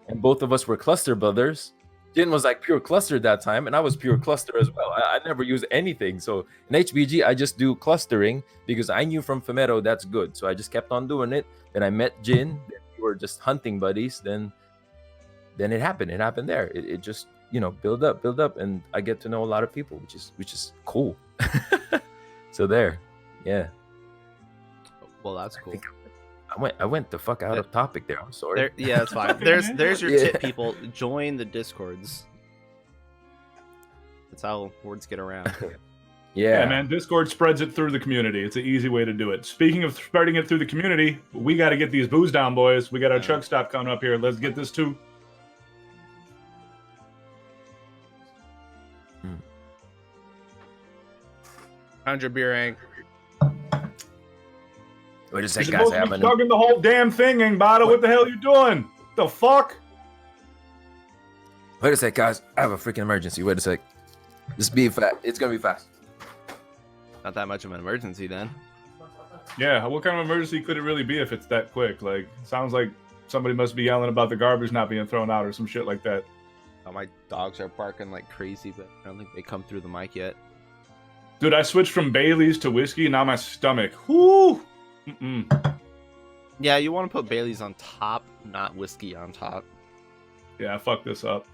and both of us were cluster brothers. Jin was like pure cluster that time, and I was pure cluster as well. I never use anything. So in HBG, I just do clustering because I knew from Phemeto that's good. So I just kept on doing it. Then I met Jin. Then we were just hunting buddies. Then it happened. It happened there. It just build up, and I get to know a lot of people, which is cool. So there, yeah. Well, that's cool. I went the fuck out of topic there. I'm sorry. Yeah, that's fine. There's your tip, people. Join the Discords. That's how words get around. Yeah, man. Discord spreads it through the community. It's an easy way to do it. Speaking of spreading it through the community, we got to get these booze down, boys. We got our chug stop coming up here. Let's get this too. How's your beer, Hank? Wait a second, You're guys. supposed to be chugging the whole damn thing, Angbada. What the hell are you doing? The fuck? Wait a sec, guys. I have a freaking emergency. Wait a sec. Just be fast. It's gonna be fast. Not that much of an emergency, then. Yeah, what kind of emergency could it really be if it's that quick? Like, sounds like somebody must be yelling about the garbage not being thrown out or some shit like that. Oh, my dogs are barking like crazy, but I don't think they come through the mic yet. Dude, I switched from Bailey's to whiskey, and now my stomach. Whoo! Mm-mm. Yeah, you want to put Bailey's on top, not whiskey on top. Yeah, fuck this up.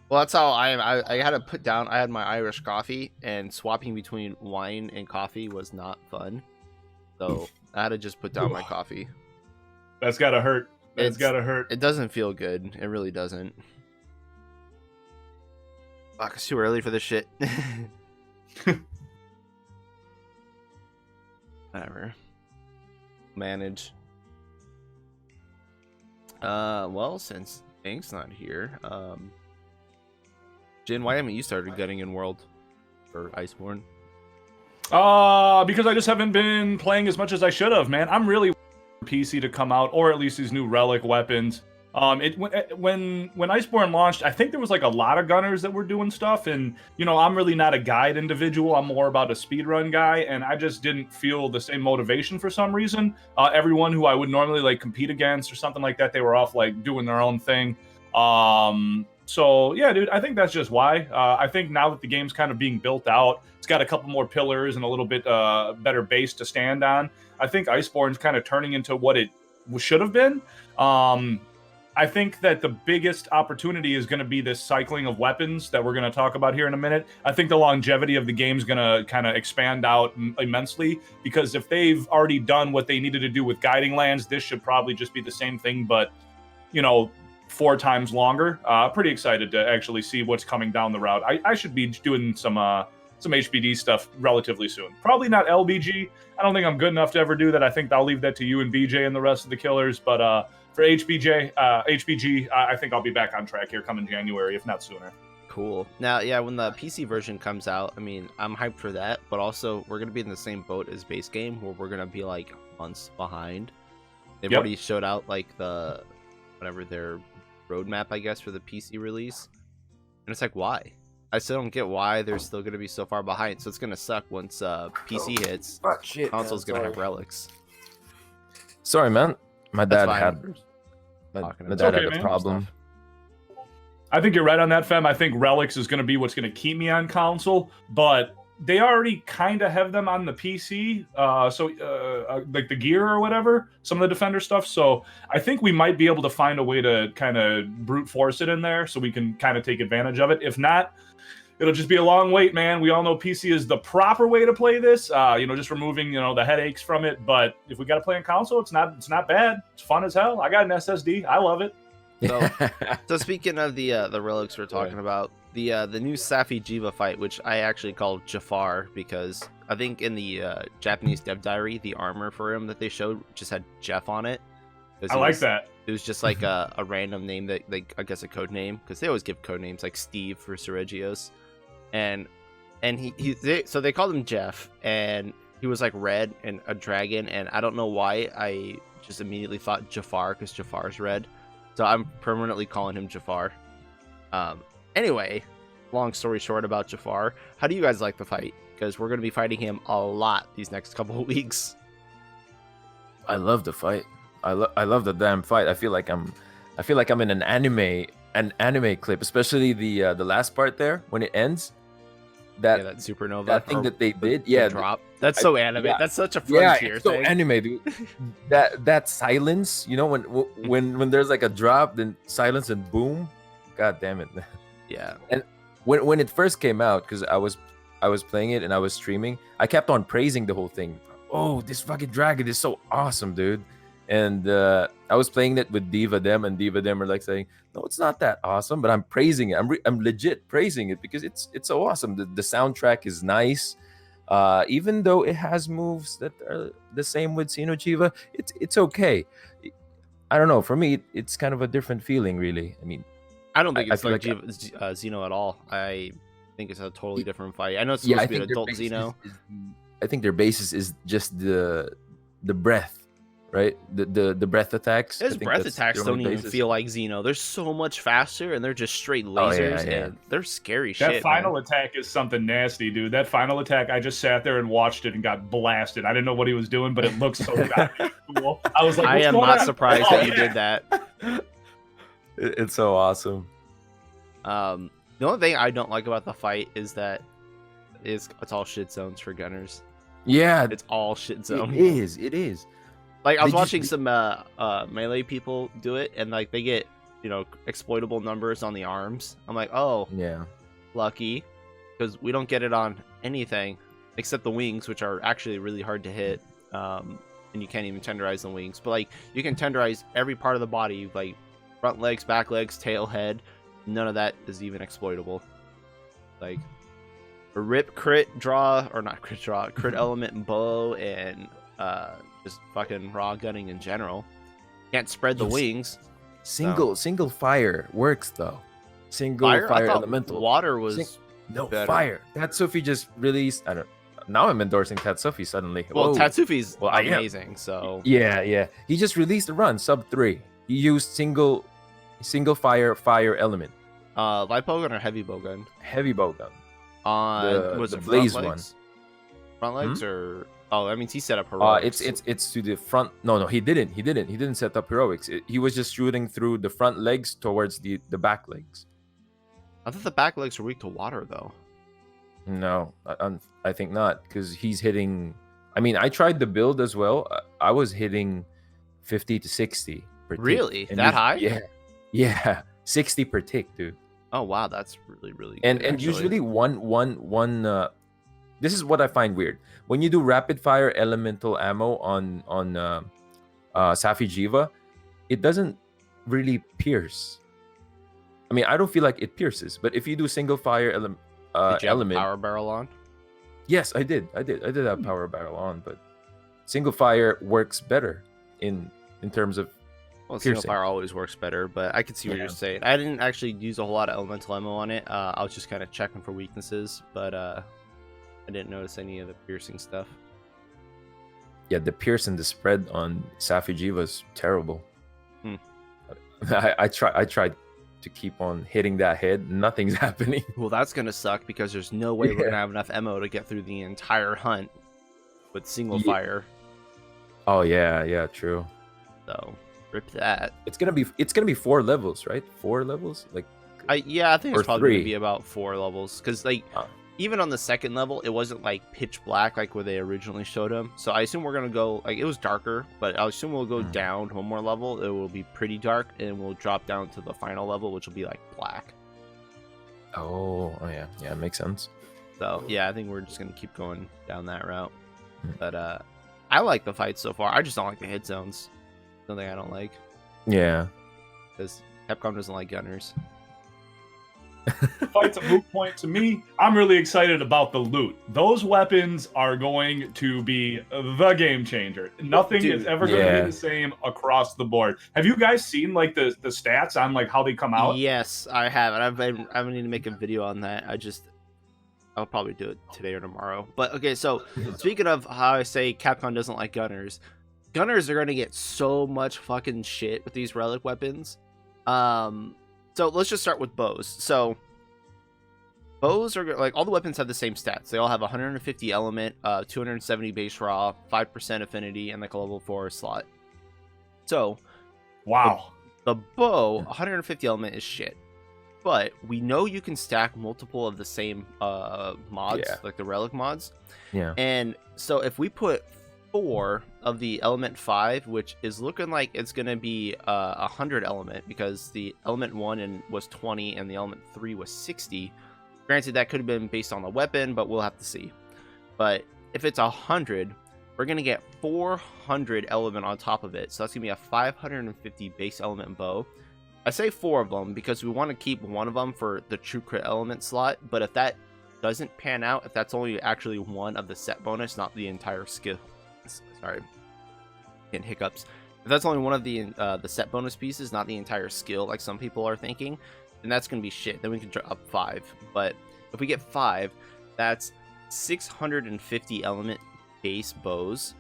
Well, that's how I had to put down. I had my Irish coffee, and swapping between wine and coffee was not fun. So I had to just put down my coffee. That's gotta hurt. That's gotta hurt. It doesn't feel good. It really doesn't. Fuck, it's too early for this shit. Whatever. Manage. Well, since Hank's not here, Jin, why haven't you started getting in World or Iceborne? Because I just haven't been playing as much as I should have, man. I'm really PC to come out, or at least these new relic weapons. When Iceborne launched, I think there was like a lot of gunners that were doing stuff, and you know, I'm really not a guide individual. I'm more about a speedrun guy, and I just didn't feel the same motivation for some reason. Everyone who I would normally like compete against or something like that, they were off like doing their own thing. So yeah, dude, I think that's just why. I think now that the game's kind of being built out, it's got a couple more pillars and a little bit better base to stand on. I think Iceborne's kind of turning into what it should have been. I think that the biggest opportunity is going to be this cycling of weapons that we're going to talk about here in a minute. I think the longevity of the game is going to kind of expand out immensely, because if they've already done what they needed to do with guiding lands, this should probably just be the same thing, but, you know, 4 times longer. Pretty excited to actually see what's coming down the route. I should be doing some HBD stuff relatively soon. Probably not LBG. I don't think I'm good enough to ever do that. I think I'll leave that to you and BJ and the rest of the killers, but for HBG, I think I'll be back on track here coming January, if not sooner. Cool. Now, yeah, when the PC version comes out, I mean, I'm hyped for that, but also we're going to be in the same boat as base game, where we're going to be like months behind. They've already showed out like their roadmap, I guess, for the PC release. And it's like, why? I still don't get why they're still going to be so far behind. So it's going to suck once PC hits. Console's going to have relics. Sorry, man. My dad had a problem. I think you're right on that, Fem. I think Relics is going to be what's going to keep me on console, but they already kind of have them on the PC, like the gear or whatever, some of the Defender stuff. So I think we might be able to find a way to kind of brute force it in there so we can kind of take advantage of it. If not, it'll just be a long wait, man. We all know PC is the proper way to play this, just removing, the headaches from it. But if we got to play on console, it's not bad. It's fun as hell. I got an SSD. I love it. So speaking of the relics we're talking about, the new safi'jiiva fight, which I actually call Jafar, because I think in the Japanese dev diary, the armor for him that they showed just had Jeff on it. I like that. It was just like a random name that, like, I guess a code name, because they always give code names like Steve for Seregios, and so they called him Jeff, and he was like red and a dragon, and I don't know why I just immediately thought Jafar because Jafar's red. So I'm permanently calling him Jafar. Anyway, long story short about Jafar, how do you guys like the fight? Because we're going to be fighting him a lot these next couple of weeks. I love the fight. I love the damn fight. I feel like I'm in an anime clip, especially the last part there when it ends. That supernova. That thing that they did, drop. That's so anime. Yeah. That's such a frontier thing. So anime, dude. that silence, when there's like a drop, then silence and boom. God damn it. Yeah. And when it first came out, because I was playing it and I was streaming, I kept on praising the whole thing. Oh, this fucking dragon is so awesome, dude. And I was playing it with Diva Dem, and Diva Dem are like saying, "No, it's not that awesome," but I'm praising it. I'm legit praising it because it's so awesome. The soundtrack is nice. Even though it has moves that are the same with safi'jiiva, it's okay. I don't know. For me, it's kind of a different feeling, really. I mean, I don't think I it's feel like like Xeno at all. I think it's a totally different fight. I know it's yeah, supposed I to be an think their adult basis Xeno. I think their basis is just the breath, right? The breath attacks. I His think breath that's attacks their don't only even basis. feel like Xeno. They're so much faster, and they're just straight Oh, lasers, yeah. and they're scary That shit. final Man. attack is something nasty, dude. That final attack, I just sat there and watched it and got blasted. I didn't know what he was doing, but it looked so goddamn cool. I was like, I what's am going not on? surprised Oh, that you yeah. did that. It's so awesome. The only thing I don't like about the fight is that it's all shit zones for gunners. Yeah, It's all shit zones. it is. Like I was They just- watching some melee people do it, and like they get exploitable numbers on the arms. I'm like, oh, Yeah. lucky, because we don't get it on anything except the wings, which are actually really hard to hit. And you can't even tenderize the wings, but like you can tenderize every part of the body, like front legs, back legs, tail, head. None of that is even exploitable. Like a rip crit draw, or not crit draw, crit element and bow, and just fucking raw gunning in general. Can't spread the Yes. wings. Single fire works though. Single Fire, fire I thought elemental. water was Sing- No better. fire. Tatsufi just released. I don't. Now I'm endorsing Tatsufi suddenly. well. Whoa. Tatsufi's Well, I am. amazing. So Yeah. He just released a run sub 3. He used single fire element. light bowgun or heavy bowgun Heavy bowgun. on was the it blaze front one. legs? Front legs or that means he set up heroics. It's to the front. No, he didn't set up heroics. He was just shooting through the front legs towards the back legs. I thought the back legs were weak to water though. No, I think not, because he's hitting. I mean, I tried the build as well. I was hitting 50 to 60 per tick. Really? And That high? Yeah, 60 per tick, dude. Oh wow, that's really And good, and actually. usually one. This is what I find weird when you do rapid fire elemental ammo on safi'jiiva, it doesn't really pierce. I mean, I don't feel like it pierces, but if you do single fire Did you have a element, power barrel on? yes, I did have power barrel on, but single fire works better in terms of Well, single piercing. fire always works better, but I could see what Yeah. you're saying. I didn't actually use a whole lot of elemental ammo on it. I was just kind of checking for weaknesses, but I didn't notice any of the piercing stuff. yeah, the pierce and the spread on safi'jiiva is terrible. Hmm. I tried to keep on hitting that head. Nothing's happening. Well, that's gonna suck because there's no way we're Yeah. gonna have enough ammo to get through the entire hunt with single Ye- fire. Oh yeah, true. So rip that. It's gonna be 4 levels, right? 4 levels, like I think Or it's probably gonna 3. be about 4 levels because like Oh. even on the second level, it wasn't like pitch black like where they originally showed them. So I assume we're gonna go like it was darker, but I assume we'll go Hmm. down one more level. It will be pretty dark, and we'll drop down to the final level, which will be like black. oh yeah, makes sense. So yeah, I think we're just gonna keep going down that route. Hmm. But I like the fights so far. I just don't like the hit zones. Something I don't like Yeah, because Capcom doesn't like gunners. The fight's a moot point to me. I'm really excited about the loot. Those weapons are going to be the game changer. Nothing Dude, is ever going to yeah. be the same across the board. Have you guys seen like the stats on like how they come out? Yes, I have, and I need to make a video on that. I'll probably do it today or tomorrow. But okay, so speaking of how I say Capcom doesn't like gunners, gunners are gonna get so much fucking shit with these relic weapons. So let's just start with bows. So bows are like all the weapons have the same stats. They all have 150 element, 270 base raw, 5% affinity, and like a level 4 slot. So Wow. the bow, 150 element is shit. But we know you can stack multiple of the same mods, Yeah. like the relic mods. yeah. And so if we put 4 of the element 5, which is looking like it's going to be 100 element because the element 1 was 20 and the element 3 was 60. Granted, that could have been based on the weapon, but we'll have to see. But if it's 100, we're going to get 400 element on top of it. So that's going to be a 550 base element bow. I say 4 of them because we want to keep one of them for the true crit element slot. But if that doesn't pan out, if that's only actually one of the set bonus, not the entire skill. Sorry, getting hiccups. If that's only one of the set bonus pieces, not the entire skill, like some people are thinking, then that's going to be shit. Then we can drop up 5. But if we get 5, that's 650 element base bows.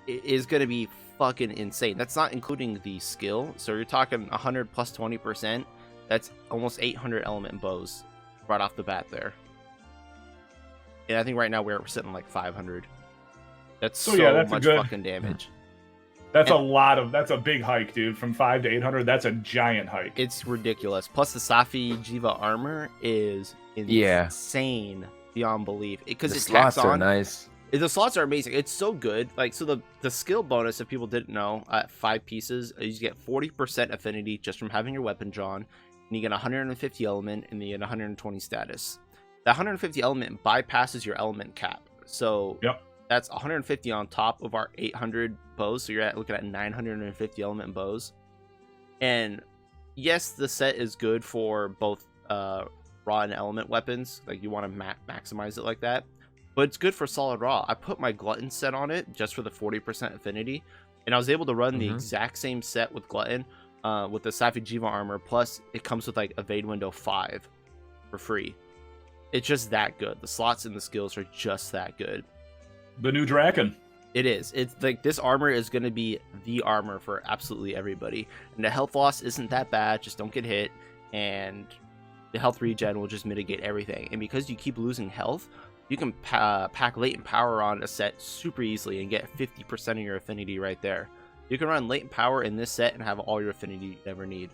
It is going to be fucking insane. That's not including the skill. So you're talking 100 plus 20%. That's almost 800 element bows right off the bat there. And I think right now we're sitting like 500. That's so that's much good fucking damage. That's a big hike, dude. From 5 to 800, that's a giant hike. It's ridiculous. Plus the safi'jiiva armor is insane beyond belief. Because The it tacks slots are on. nice. The slots are amazing. It's so good. Like, so the skill bonus, if people didn't know, at 5 pieces, you get 40% affinity just from having your weapon drawn, and you get 150 element, and you get 120 status. That 150 element bypasses your element cap. So that's 150 on top of our 800 bows. So you're looking at 950 element bows. And yes, the set is good for both raw and element weapons. Like, you want to maximize it like that. But it's good for solid raw. I put my glutton set on it just for the 40% affinity, and I was able to run the exact same set with glutton with the safi'jiiva armor. Plus, it comes with like evade window 5 for free. It's just that good. The slots and the skills are just that good. The new Draken. It is. It's like this armor is going to be the armor for absolutely everybody. And the health loss isn't that bad. Just don't get hit, and the health regen will just mitigate everything. And because you keep losing health, you can pack latent power on a set super easily and get 50% of your affinity right there. You can run latent power in this set and have all your affinity you ever need.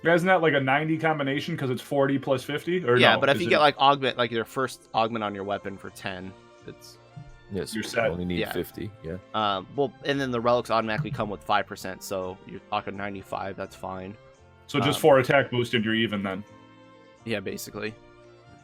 Isn't that like a 90 combination because it's 40 plus 50? Or yeah, no, but if you get like augment, like your first augment on your weapon for 10, it's yes, you're you set. only need 50. Yeah. Well, and then the relics automatically come with 5%, so you're talking 95. That's fine. So just 4 attack boost and you're even then. Yeah, basically.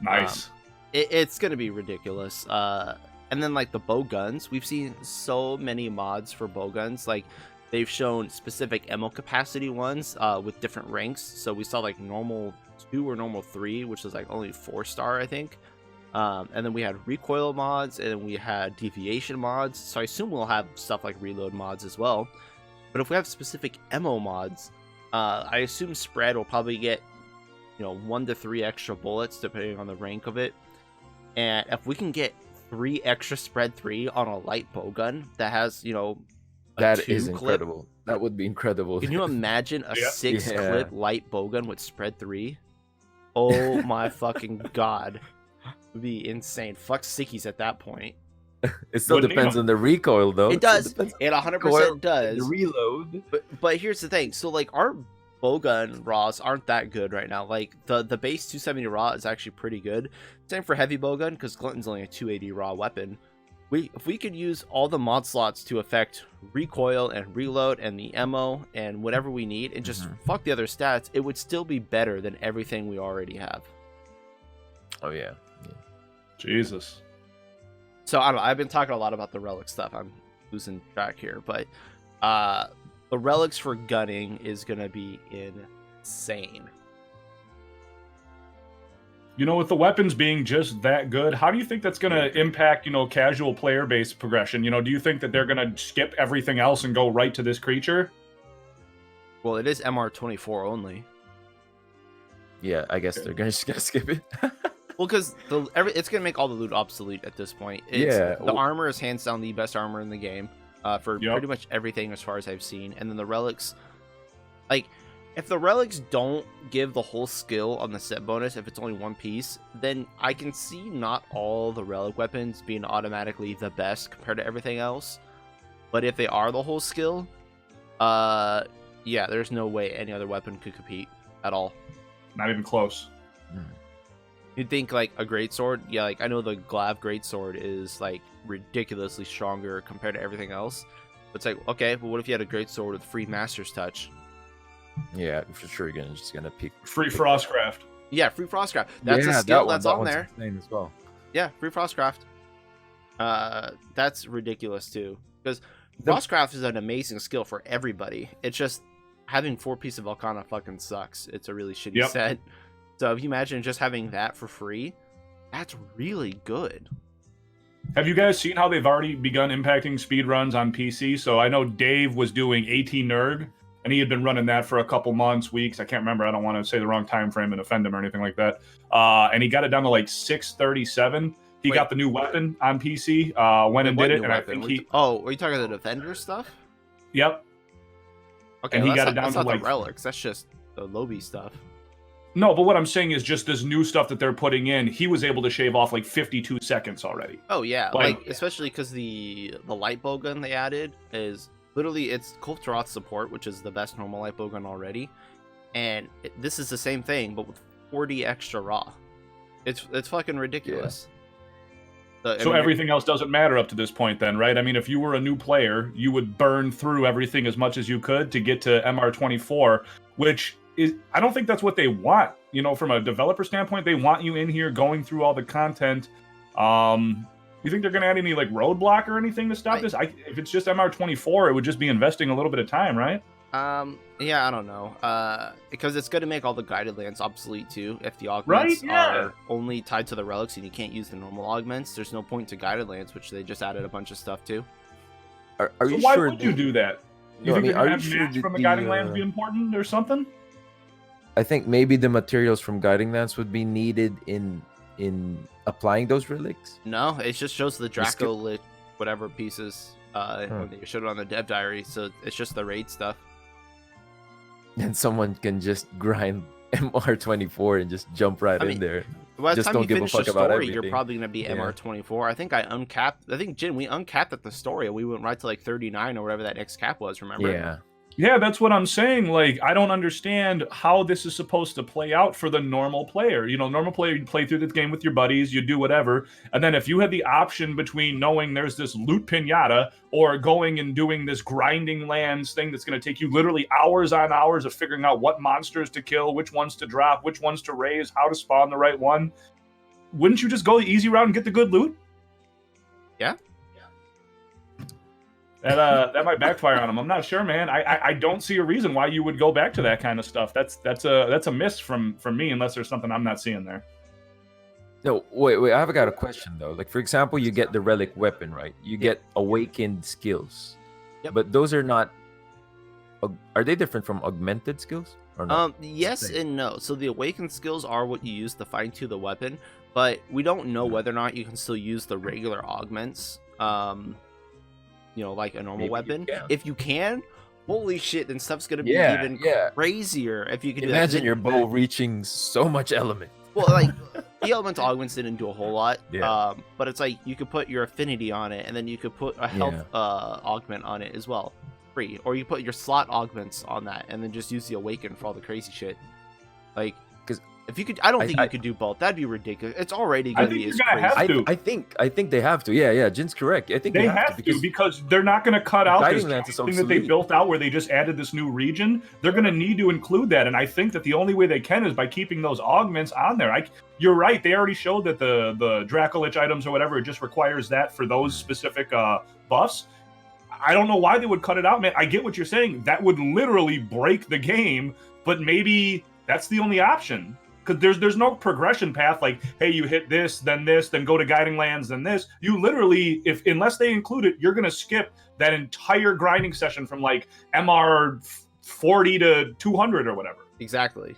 Nice. It's gonna be ridiculous. And then like the bow guns, we've seen so many mods for bow guns. Like, they've shown specific ammo capacity ones with different ranks. So we saw like normal 2 or normal 3, which is like only 4-star, I think. And then we had recoil mods, and we had deviation mods. So I assume we'll have stuff like reload mods as well. But if we have specific ammo mods, I assume spread will probably get 1 to 3 extra bullets depending on the rank of it. And if we can get 3 extra spread 3 on a light bowgun that has, that is incredible. That would be incredible. Can you imagine a 6 clip light bowgun with spread 3? Oh my fucking god. It would be insane. Fuck sickies at that point. It still depends on the recoil, though. It does. It 100% does. The reload. But here's the thing. So like our bowgun raws aren't that good right now. Like the base 270 raw is actually pretty good. Same for heavy bowgun, because glutton's only a 280 raw weapon. If we could use all the mod slots to affect recoil and reload and the ammo and whatever we need, and just fuck the other stats, it would still be better than everything we already have. Oh yeah. Jesus. So I don't know. I've been talking a lot about the relic stuff. I'm losing track here, but the relics for gunning is gonna be insane. With the weapons being just that good, how do you think that's going to impact, casual player base progression? Do you think that they're going to skip everything else and go right to this creature? Well, it is MR24 only. Yeah, I guess they're just gonna skip it. Well, because it's gonna make all the loot obsolete at this point. The armor is hands down the best armor in the game for pretty much everything as far as I've seen. And then the relics, like, if the relics don't give the whole skill on the set bonus, if it's only 1 piece, then I can see not all the relic weapons being automatically the best compared to everything else. But if they are the whole skill, there's no way any other weapon could compete at all. Not even close. You'd think like a greatsword, like I know the Glav greatsword is like ridiculously stronger compared to everything else. But it's like, okay, but what if you had a greatsword with free Master's Touch? Yeah, for sure you're just gonna pick free Frostcraft. Yeah, free Frostcraft. That's a Yeah, skill that one, that's that on one's there. insane as well. Yeah, free Frostcraft. That's ridiculous too. Because The- Frostcraft is an amazing skill for everybody. It's just having 4 pieces of Volcana fucking sucks. It's a really shitty Yep. set. So if you imagine just having that for free, that's really good. Have you guys seen how they've already begun impacting speedruns on PC? So I know Dave was doing AT Nerg, and he had been running that for a couple months, weeks. I can't remember. I don't want to say the wrong time frame and offend him or anything like that. And he got it down to like 637. He Wait. got the new weapon on PC, went and What did it, new and I weapon? think he... Oh, are you talking about the Defender stuff? Yep. Okay, And he well, got that's it down that's to, not like- the relics. That's just the Lobby stuff. No, but what I'm saying is just this new stuff that they're putting in, he was able to shave off like 52 seconds already. Oh yeah, Like- like especially because the light bow gun they added is literally it's Kultaroth support, which is the best normal light bow gun already, and this is the same thing but with 40 extra raw. It's fucking ridiculous. So everything else doesn't matter up to this point then, right? I mean, if you were a new player, you would burn through everything as much as you could to get to MR24, which is, I don't think that's what they want. You know, from a developer standpoint, they want you in here going through all the content. You think they're going to add any like roadblock or anything to stop this? If it's just MR24, it would just be investing a little bit of time, right? Yeah, I don't know. Because it's going to make all the guided lands obsolete too. If the augments Right? Yeah. are only tied to the relics and you can't use the normal augments, there's no point to guided lands, which they just added a bunch of stuff to. Are So you why sure? would you do that? You No, I think mean, they're going to are have you sure match that from the the, guiding lands be important or something? I think maybe the materials from guiding lands would be needed in applying those relics. No, it just shows the Just Draco lit whatever pieces when they showed it on the dev diary, so it's just the raid stuff. And someone can just grind MR24 and just jump right I in mean, there. By the Just time don't you give a finish fuck the about story, you're everything. probably gonna be Yeah. MR24. I think I uncapped. I think Jin, we uncapped at the story, and we went right to like 39 or whatever that next cap was. Remember? Yeah. Yeah, that's what I'm saying. Like, I don't understand how this is supposed to play out for the normal player. You know, normal player, you play through this game with your buddies, you do whatever. And then if you had the option between knowing there's this loot pinata or going and doing this grinding lands thing that's going to take you literally hours on hours of figuring out what monsters to kill, which ones to drop, which ones to raise, how to spawn the right one, wouldn't you just go the easy route and get the good loot? Yeah. That might backfire on him. I'm not sure, man. I don't see a reason why you would go back to that kind of stuff. That's a miss from me, unless there's something I'm not seeing there. No, wait. I've got a question though. Like for example, you get the relic weapon, right? You get awakened skills, Yep. but those are not. Are they different from augmented skills or not? Yes Same. and no. So the awakened skills are what you use to fine tune the weapon, but we don't know whether or not you can still use the regular augments. You know, like a normal Maybe you weapon. can. If you can, holy shit, then stuff's gonna be Yeah, even yeah. crazier if you can do that. Imagine Then- your bow reaching so much element. Well, like the elemental augments didn't do a whole lot. Yeah. But it's like you could put your affinity on it, and then you could put a health augment on it as well, free. Or you put your slot augments on that, and then just use the awaken for all the crazy shit. Like, 'Cause if you could, I don't think I- you could do both. That'd be ridiculous. It's already I gonna think be you're as gonna crazy. have to. I think they have to. Yeah. Jin's correct. I think They have to because they're not going to cut out Guiding this Lance is thing that they obsolete. built out where they just added this new region. They're going to need to include that, and I think that the only way they can is by keeping those augments on there. You're right. They already showed that the Dracolich items or whatever it just requires that for those specific buffs. I don't know why they would cut it out, man. I get what you're saying. That would literally break the game, but maybe that's the only option. Because there's no progression path like, hey, you hit this, then go to guiding lands, then this. You literally, unless they include it, you're gonna skip that entire grinding session from like MR 40 to 200 or whatever. Exactly.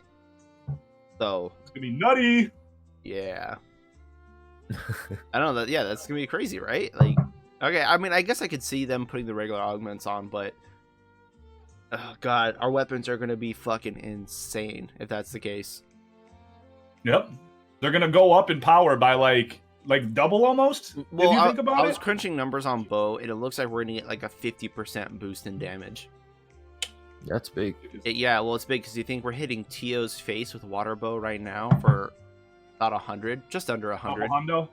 So It's gonna be nutty. yeah, I don't know that. Yeah, that's gonna be crazy, right? Like, okay, I mean, I guess I could see them putting the regular augments on, but oh god, our weapons are gonna be fucking insane if that's the case. Yep, they're gonna go up in power by like double almost. Well, if you think about I was it. crunching numbers on bow, and it looks like we're gonna get like a 50% boost in damage. That's big. Yeah, well, it's big because you think we're hitting Tio's face with water bow right now for about 100, just under 100 Hondo.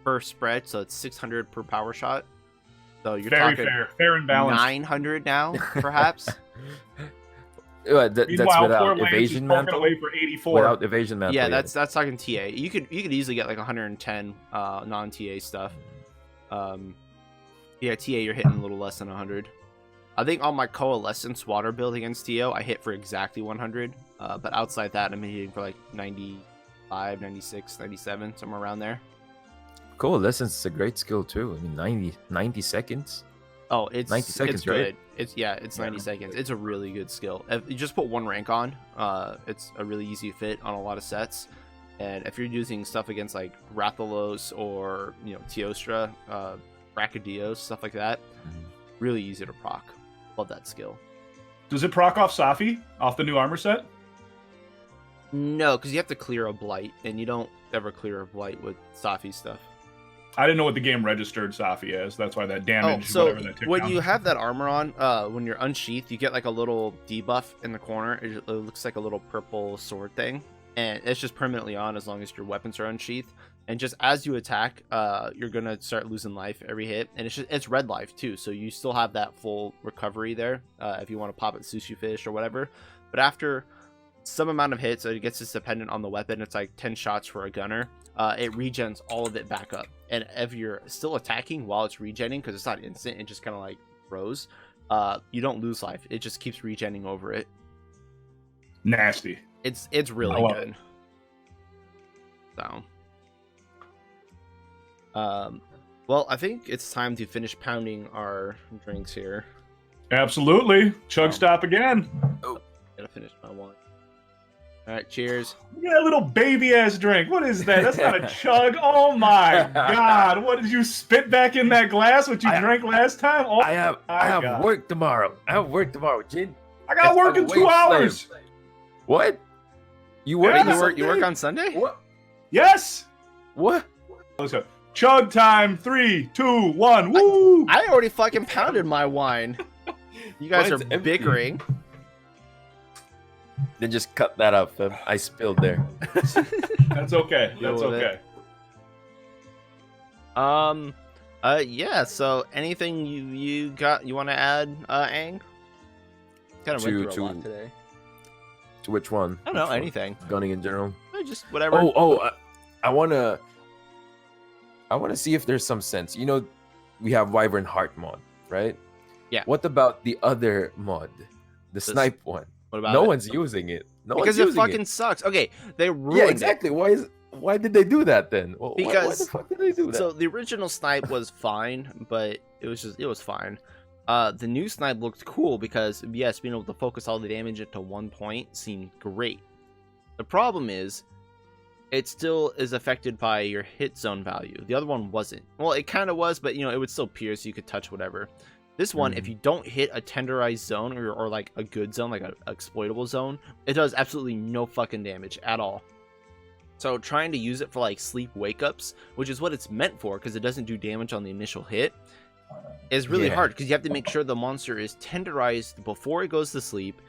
per spread, so it's 600 per power shot. So you're Very talking fair and balanced. 900 now, perhaps. That's Meanwhile, poor without Lance is evasion poking mantle. away for 84. Without evasion mantle. Yeah, that's talking TA. You could easily get like 110 non-TA stuff. Yeah, TA you're hitting a little less than 100. I think on my Coalescence water build against TO, I hit for exactly 100. But outside that, I'm hitting for like 95, 96, 97, somewhere around there. Coalescence is a great skill too. I mean, 90 seconds. Oh, it's 90 seconds, it's good. right? It's 90 seconds. It's a really good skill. If you just put one rank on, it's a really easy fit on a lot of sets. And if you're using stuff against like Rathalos or Teostra, Brachydios, stuff like that, really easy to proc. Love that skill. Does it proc off Safi off the new armor set? No, because you have to clear a blight, and you don't ever clear a blight with Safi stuff. I didn't know what the game registered Safi as. That's why that damage. So whatever that ticked when down. you have that armor on, when you're unsheathed, you get like a little debuff in the corner. It looks like a little purple sword thing, and it's just permanently on as long as your weapons are unsheathed. And just as you attack, you're gonna start losing life every hit, and it's red life too, so you still have that full recovery there if you want to pop it sushi fish or whatever. But after some amount of hits, I guess it's dependent on the weapon. It's like 10 shots for a gunner. It regens all of it back up, and if you're still attacking while it's regenning, because it's not instant, it just kind of like grows. You don't lose life. It just keeps regenning over it. Nasty. It's really good. So. Well, I think it's time to finish pounding our drinks here. Absolutely. Chug stop again. Oh, gotta finish my one. All right, cheers. Look at that little baby ass drink. What is that? That's not a chug. Oh my god! What did you spit back in that glass? What you drank last time? Oh, I have work tomorrow. Jin. I got work in 2 hours. What? You work? Yeah. You work on Sunday? What? Yes. What? Let's go. Chug time. 3, 2, 1. Woo! I already fucking pounded my wine. You guys Mine's are empty. bickering. Then just cut that up. I spilled there. That's okay. Deal That's with okay. Yeah. So, anything you want to add, Aang? Kind of went through a lot today. To which one? I don't know, Which one? anything. Gunning in general. Just whatever. I wanna see if there's some sense. We have Wyvern Heart mod, right? Yeah. What about the other mod, the snipe one? What about No it? one's using it. Because it fucking sucks. Okay, they ruined Yeah, exactly. it. Why did they do that then? Why Because the fuck did they do that? So the original snipe was fine, but it was fine. The new snipe looked cool because yes, being able to focus all the damage into one point seemed great. The problem is, it still is affected by your hit zone value. The other one wasn't. Well, it kind of was, but it would still pierce. You could touch whatever. This one, if you don't hit a tenderized zone or like a good zone, like an exploitable zone, it does absolutely no fucking damage at all. So trying to use it for like sleep wake ups, which is what it's meant for, because it doesn't do damage on the initial hit, is really hard because you have to make sure the monster is tenderized before it goes to sleep,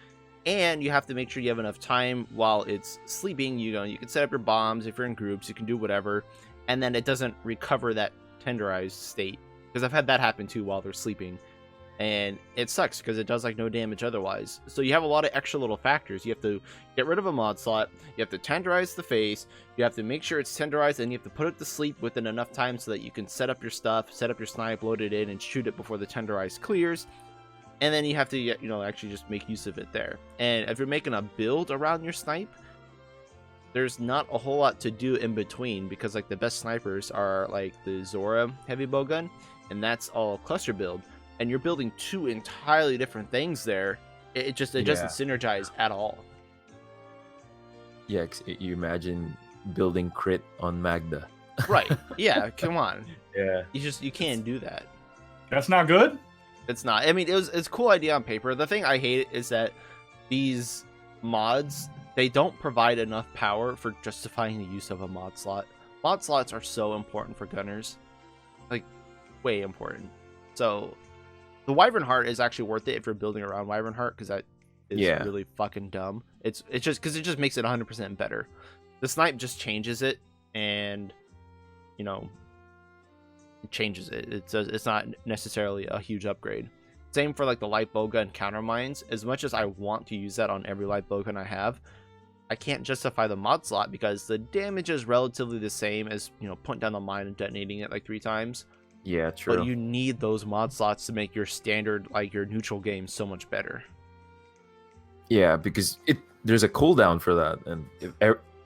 and you have to make sure you have enough time while it's sleeping. You can set up your bombs if you're in groups, you can do whatever, and then it doesn't recover that tenderized state, because I've had that happen too while they're sleeping. And it sucks because it does like no damage otherwise. So you have a lot of extra little factors. You have to get rid of a mod slot. You have to tenderize the face. You have to make sure it's tenderized, and you have to put it to sleep within enough time so that you can set up your stuff, set up your snipe, load it in, and shoot it before the tenderized clears. And then you have to actually just make use of it there. And if you're making a build around your snipe, there's not a whole lot to do in between, because like the best snipers are like the Zora heavy bowgun, and that's all cluster build. And you're building two entirely different things there. It doesn't synergize at all. Yeah, you imagine building crit on Magda. Right. Yeah, come on. Yeah. You can't do that. That's not good? It's not. I mean, it's a cool idea on paper. The thing I hate is that these mods, they don't provide enough power for justifying the use of a mod slot. Mod slots are so important for gunners. Like, way important. So the Wyvern Heart is actually worth it if you're building around Wyvern Heart, because that is really fucking dumb. It's just because it just makes it 100% better. The snipe just changes it, and it changes it. It's not necessarily a huge upgrade. Same for like the light bowgun counter mines. As much as I want to use that on every light bowgun I have, I can't justify the mod slot because the damage is relatively the same as, you know, putting down the mine and detonating it like 3 times. Yeah, true. But you need those mod slots to make your standard, like your neutral game, so much better. Yeah, because there's a cooldown for that, and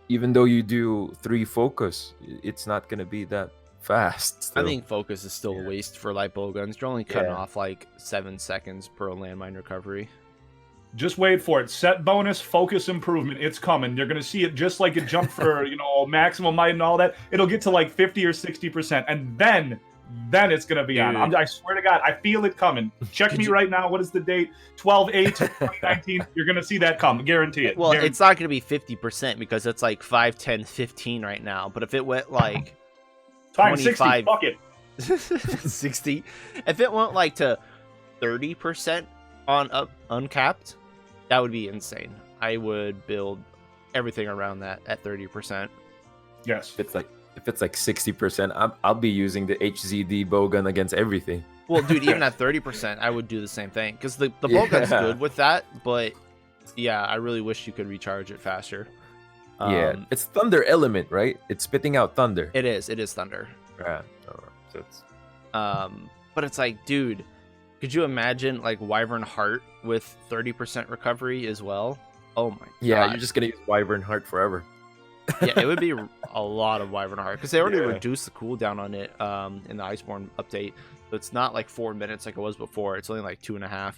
even though you do 3 focus, it's not gonna be that fast. I Still. think focus is still a waste for light bowguns. You're only cutting off like 7 seconds per landmine recovery. Just wait for it. Set bonus, focus improvement. It's coming. You're going to see it just like it jumped for, you know, maximum might and all that. It'll get to like 50 or 60%. And then it's going to be on. I swear to God, I feel it coming. Check me right now. What is the date? 12/8/2019. You're going to see that come. Guarantee it. Well, it's not going to be 50% because it's like 5, 10, 15 right now. But if it went like... Fine, 60, fuck it. 60. If it went like to 30% on uncapped, that would be insane. I would build everything around that at 30%. Yes. If it's like 60%, I'll be using the HZD bowgun against everything. Well, dude, even at 30%, I would do the same thing because the bowgun's good with that. But yeah, I really wish you could recharge it faster. Yeah, it's thunder element, right? It's spitting out thunder. It is thunder. Yeah. So it's... But it's like, dude, could you imagine like Wyvern Heart with 30% recovery as well? Oh my god. Yeah, you're just gonna use Wyvern Heart forever. Yeah, it would be a lot of Wyvern Heart because they already reduced the cooldown on it in the Iceborne update. So it's not like 4 minutes like it was before. It's only like 2.5.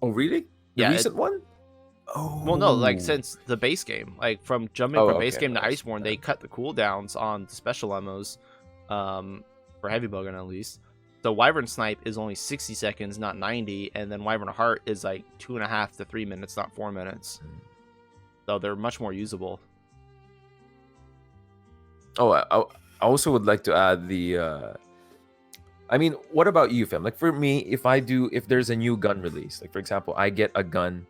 Oh really? The recent one? Oh. Well, no, like since the base game, like from jumping from base game to Iceborne, they cut the cooldowns on the special emmos, for heavy bowgun at least. So Wyvern Snipe is only 60 seconds, not 90, and then Wyvern Heart is like 2.5 to 3 minutes, not 4 minutes. So they're much more usable. Oh, I also would like to add the. I mean, what about you, fam? Like for me, if there's a new gun release, like for example, I get a gun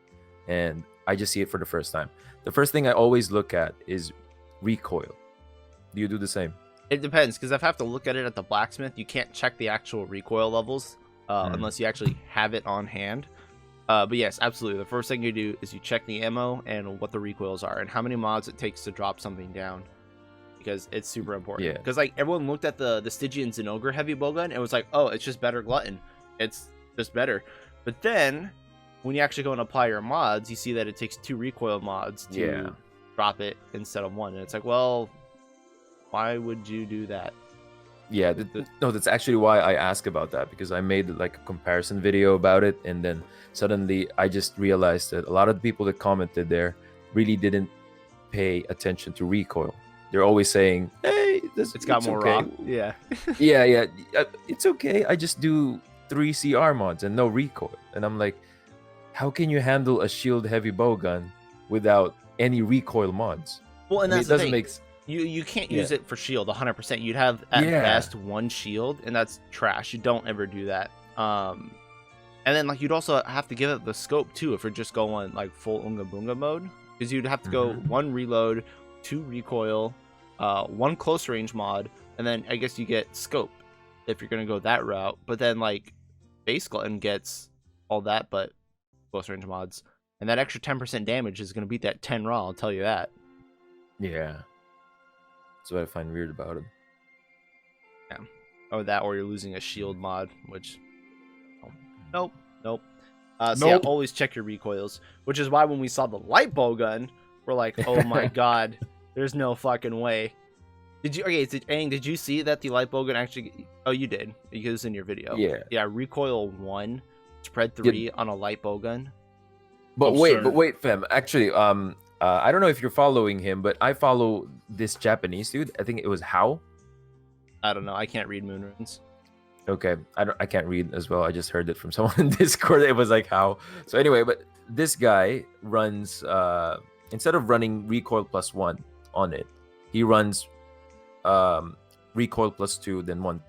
and I just see it for the first time. The first thing I always look at is recoil. Do you do the same? It depends, because if I have to look at it at the blacksmith, you can't check the actual recoil levels unless you actually have it on hand. But yes, absolutely. The first thing you do is you check the ammo and what the recoils are and how many mods it takes to drop something down, because it's super important. Yeah. Because like everyone looked at the Stygian Zinogre heavy bowgun and was like, oh, it's just better glutton. It's just better. But then when you actually go and apply your mods, you see that it takes 2 recoil mods to drop it instead of 1. And it's like, well, why would you do that? Yeah, no, that's actually why I ask about that, because I made like a comparison video about it, and then suddenly I just realized that a lot of the people that commented there really didn't pay attention to recoil. They're always saying, hey, it's got more okay. raw. Yeah. yeah, it's okay. I just do 3 CR mods and no recoil. And I'm like, how can you handle a shield heavy bowgun without any recoil mods? Well, and that's it doesn't the thing. You can't use it for shield 100%. You'd have at best 1 shield, and that's trash. You don't ever do that. And then like you'd also have to give it the scope too if you're just going like full Unga Boonga mode, because you'd have to go 1 reload, 2 recoil, 1 close range mod, and then I guess you get scope if you're gonna go that route. But then like base glutton gets all that but close range mods, and that extra 10% damage is gonna beat that 10 raw. I'll tell you that. Yeah. That's what I find weird about it. Yeah. Or that, or you're losing a shield mod, which... Nope. So yeah, always check your recoils. Which is why when we saw the light bowgun, we're like, oh my god, there's no fucking way. Did you see that the light bowgun actually... Oh, you did. Because it was in your video. Yeah. Yeah, recoil 1, spread 3 on a light bowgun. But wait, fam. Actually, I don't know if you're following him, but I follow this Japanese dude. I think it was How. I don't know. I can't read moon runes. Okay, I can't read as well. I just heard it from someone in Discord. It was like How. So anyway, but this guy runs instead of running recoil +1 on it, he runs recoil +2,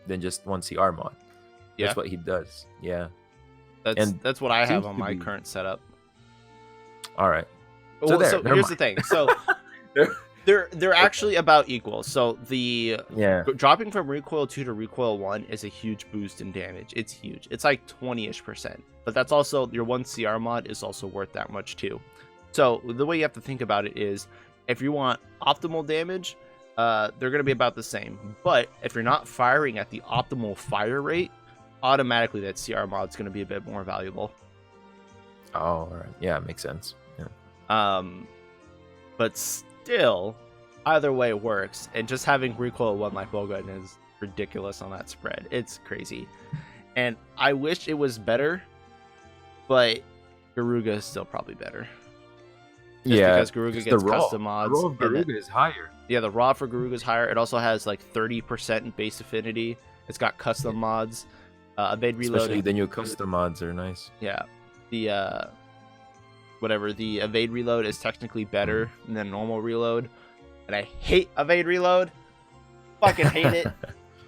then just 1 CR mod. Yeah. That's what he does. Yeah. That's what I have on my current setup. All right. So here's the thing. So They're actually about equal. So the Yeah. dropping from recoil 2 to recoil 1 is a huge boost in damage. It's huge. It's like 20-ish%. But that's also your 1 CR mod is also worth that much too. So the way you have to think about it is, if you want optimal damage, they're going to be about the same. But if you're not firing at the optimal fire rate, automatically that CR mod is going to be a bit more valuable. Oh, all right. Yeah, makes sense. Yeah. But still, either way works. And just having recoil 1 like bowgun is ridiculous on that spread. It's crazy. And I wish it was better, but Garuga is still probably better. Just because Garuga gets custom mods. The raw of Garuga is higher. Yeah, the raw for Garuga is higher. It also has like 30% base affinity. It's got custom mods. Evade reload. Especially the new custom mods are nice. Yeah. The the evade reload is technically better than normal reload. And I hate evade reload. Fucking hate it.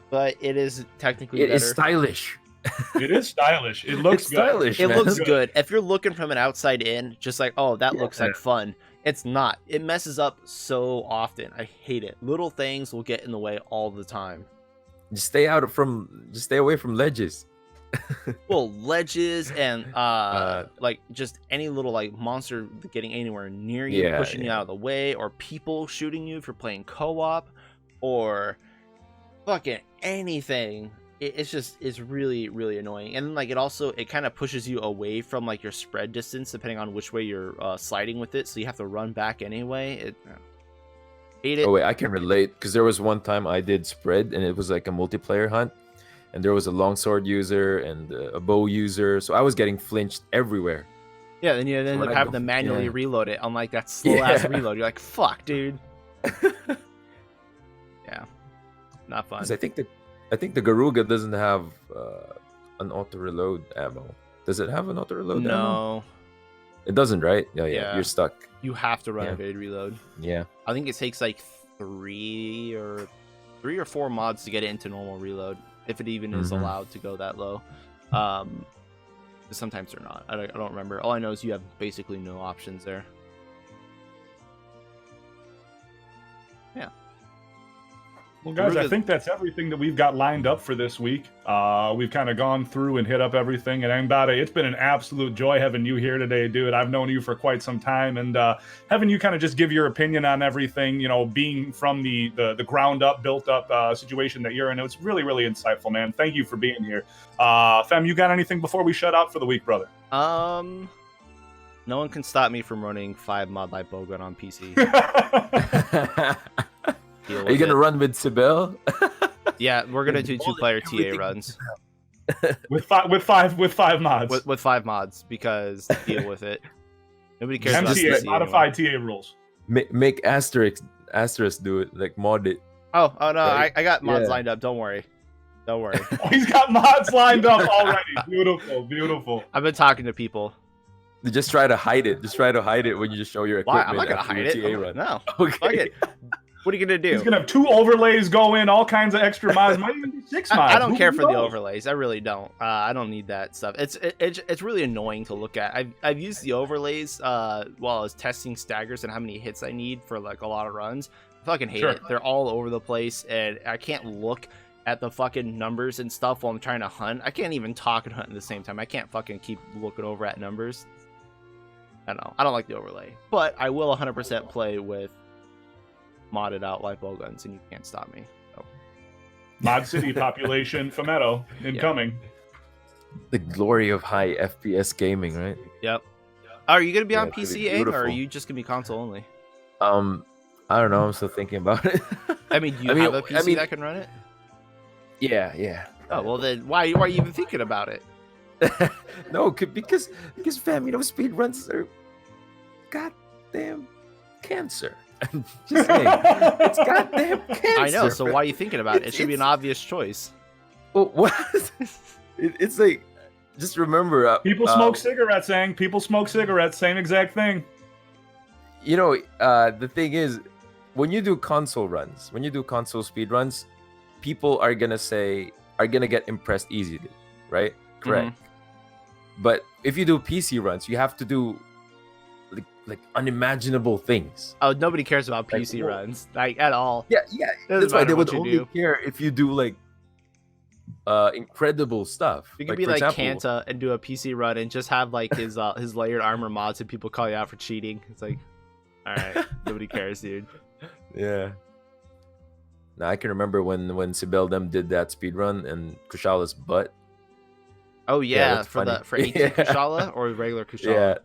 But it is technically better. It is stylish. It is stylish. It looks good. stylish. It man. looks good. If you're looking from an outside in, just like, oh, that looks like fun. It's not. It messes up so often. I hate it. Little things will get in the way all the time. Just stay away from ledges. Well, ledges and like just any little like monster getting anywhere near you, pushing you out of the way, or people shooting you if you're playing co-op, or fucking anything. It's really, really annoying. And then like it kind of pushes you away from like your spread distance depending on which way you're sliding with it, so you have to run back anyway. Hate it. Oh wait, I can relate, because there was one time I did spread and it was like a multiplayer hunt, and there was a longsword user and a bow user, so I was getting flinched everywhere. Yeah, then you end up having to manually reload it on like that slow ass reload. You're like, fuck, dude. Yeah, not fun. I think the Garuga doesn't have an auto reload ammo. Does it have an auto reload ammo? No, it doesn't, right? Yeah, you're stuck. You have to run evade reload. Yeah, I think it takes like 3 or 4 mods to get it into normal reload, if it even is allowed to go that low. Sometimes they're not. I don't remember. All I know is you have basically no options there. Yeah. Well, guys, I think that's everything that we've got lined up for this week. We've kind of gone through and hit up everything. And Angbada, it's been an absolute joy having you here today, dude. I've known you for quite some time, and having you kind of just give your opinion on everything, you know, being from the ground up, built up situation that you're in. It was really, really insightful, man. Thank you for being here. Fem, you got anything before we shut out for the week, brother? No one can stop me from running 5 mod light bowgun on PC. Are you gonna run with Sibel? Yeah, we're gonna do 2-player TA runs with five mods. With 5 mods, because deal with it. Nobody cares MTA, about PC modified anymore. TA rules. Make asterisk do it, like mod it. Oh no, right? I got mods lined up. Don't worry. Oh, he's got mods lined up already. Beautiful. I've been talking to people. Just try to hide it. When you just show your equipment. Why? I'm not gonna after hide your it. TA run. No. Okay. Fuck it. What are you gonna do? He's gonna have 2 overlays go in, all kinds of extra mods. Might even be 6 mods. I don't care for the overlays. I really don't. I don't need that stuff. It's really annoying to look at. I've used the overlays while I was testing staggers and how many hits I need for like a lot of runs. I fucking hate it. They're all over the place, and I can't look at the fucking numbers and stuff while I'm trying to hunt. I can't even talk and hunt at the same time. I can't fucking keep looking over at numbers. I don't know. I don't like the overlay, but I will 100% play with modded out light bowguns, and you can't stop me. So. Mod City population, Phemeto, incoming. The glory of high FPS gaming, right? Yep. Are you gonna be on PC, Ang, or are you just gonna be console only? I don't know. I'm still thinking about it. I mean, do you have a PC that can run it? Yeah. Oh well, then why are you even thinking about it? No, because fam, speed runs are goddamn cancer. Just saying, it's goddamn cancer. I know. So why are you thinking about it? It should be an obvious choice. Well, what? It's like, just remember. People smoke cigarettes, Ang. People smoke cigarettes. Same exact thing. The thing is, when you do console speed runs, people are gonna get impressed easily, right? Correct. But if you do PC runs, you have to do like like unimaginable things. Oh, nobody cares about Like, PC whoa. runs, like, at all. Yeah, Doesn't that's why matter they would what you only do. care if you do like incredible stuff. You could Like, be for like example, Kanta and do a PC run and just have like his layered armor mods and people call you out for cheating. It's like, all right, nobody cares, dude. Yeah. Now I can remember when Sibel them did that speed run and Kushala's butt. Oh yeah, that's for funny. for 80 Yeah. Kushala or regular Kushala.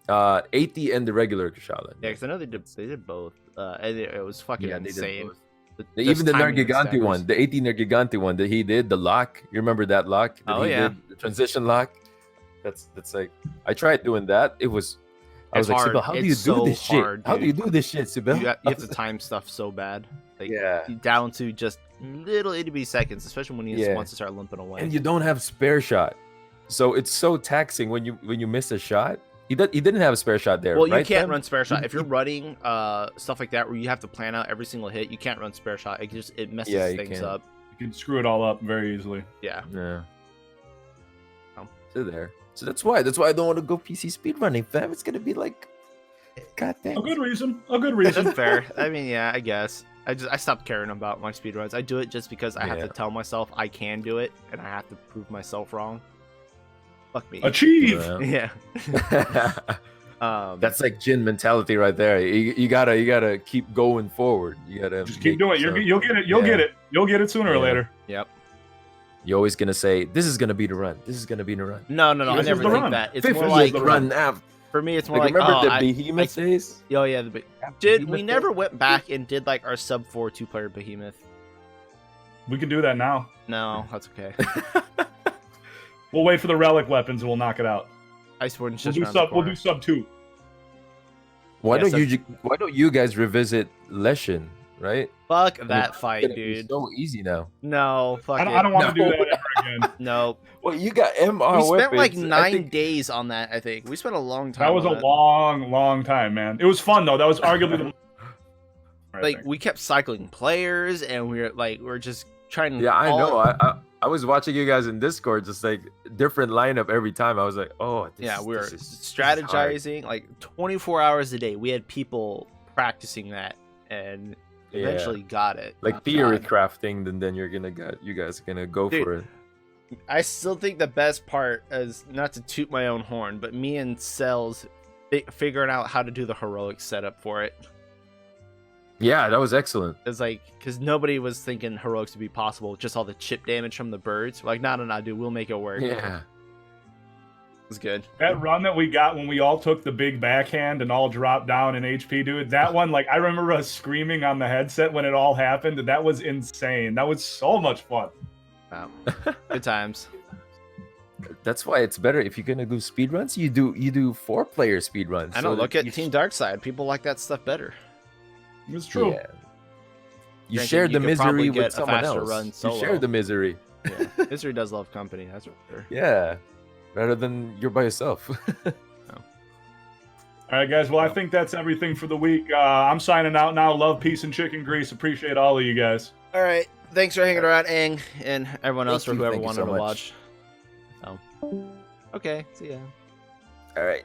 Yeah. 80 and the regular Kushala. Yeah, because I know they did both, and it was fucking Yeah, they did insane. both. Just Even the timing and Nargigante staggers. one, the 80 Nargigante one that he did, the lock. You remember that lock that Oh, he yeah. did? The transition lock. That's like I tried doing that. I was It's like, hard. Sibel, how do you do It's so this hard, shit? How do you dude. do this shit, Sibel? You have to time stuff so bad, like Yeah. down to just little itty bitty seconds, especially when he just Yeah. wants to start limping away. And you don't have spare shot, so it's so taxing when you miss a shot. He didn't have a spare shot there. Well, you right, can't Fem? run spare shot if you're running stuff like that where you have to plan out every single hit. You can't run spare shot. It messes Yeah, you things can't. up. You can screw it all up very easily. Yeah. Yeah. Oh. So there. So that's why I don't want to go PC speedrunning, fam. It's gonna be like, god damn. A good reason. A good That's reason. fair. I mean, yeah, I guess. I stopped caring about my speedruns. I do it just because I have Yeah. to tell myself I can do it, and I have to prove myself wrong. Fuck me. Achieve. Yeah. Yeah. That's like Jin mentality right there. You gotta keep going forward. You gotta Just keep make doing it. yourself- You'll get it. You'll Yeah. get it. You'll get it sooner or Yeah. later. Yep. You're always gonna say, "This is gonna be the run. This is gonna be the run." No. I This is never the think run. that. It's Fifth more is like the run after. for me. It's more Like, like remember oh, the I- behemoth days? oh yeah, did Behemoth we days? never went back and did like our sub 4 2-player behemoth? We can do that now. No, that's okay. We'll wait for the relic weapons and we'll knock it out. Ice Warden's We'll just do around the sub. We'll corner. do sub 2. Why Yeah, don't you guys revisit Leshin? Right? Fuck It's that fight, gonna be dude. so easy now. No, fuck I don't it. want to No. do that ever again. No. Well, you got MR We spent like weapons. I 9 think- days on that, I think. We spent a long time That was a on that. long time, man. It was fun though. That was arguably the. I Like, think. we kept cycling players, and we're just trying to... Yeah, I all- know. I was watching you guys in Discord, just like different lineup every time. I was like, oh, Yeah, we were this is hard. strategizing, like, 24 hours a day. We had people practicing that, and Yeah. eventually got it. Like Oh, theory God. crafting, and then you guys are gonna go Dude. for it. I still think the best part is, not to toot my own horn, but me and Cells figuring out how to do the heroic setup for it. Yeah, that was excellent. It's like, because nobody was thinking heroics would be possible, just all the chip damage from the birds. We're like, no, dude, we'll make it work. Yeah. It was good. That run that we got when we all took the big backhand and all dropped down in HP, dude. That one, like, I remember us screaming on the headset when it all happened, and that was insane. That was so much fun. Wow. Good times. That's why it's better if you're gonna do speedruns. You do 4-player speedruns. I know, look that at you Team Darkside. People like that stuff better. It's true. Yeah. You Granted, share you the could probably misery get with a someone faster else. run You solo. share the misery. Yeah. Misery does love company, that's for sure. Yeah. Rather than you're by yourself. All right, guys. Well, I think that's everything for the week. I'm signing out now. Love, peace, and chicken grease. Appreciate all of you guys. All right. Thanks for hanging around, Aang, and everyone else, Thank or you, whoever thank you wanted so to much. watch. So, okay. See ya. All right.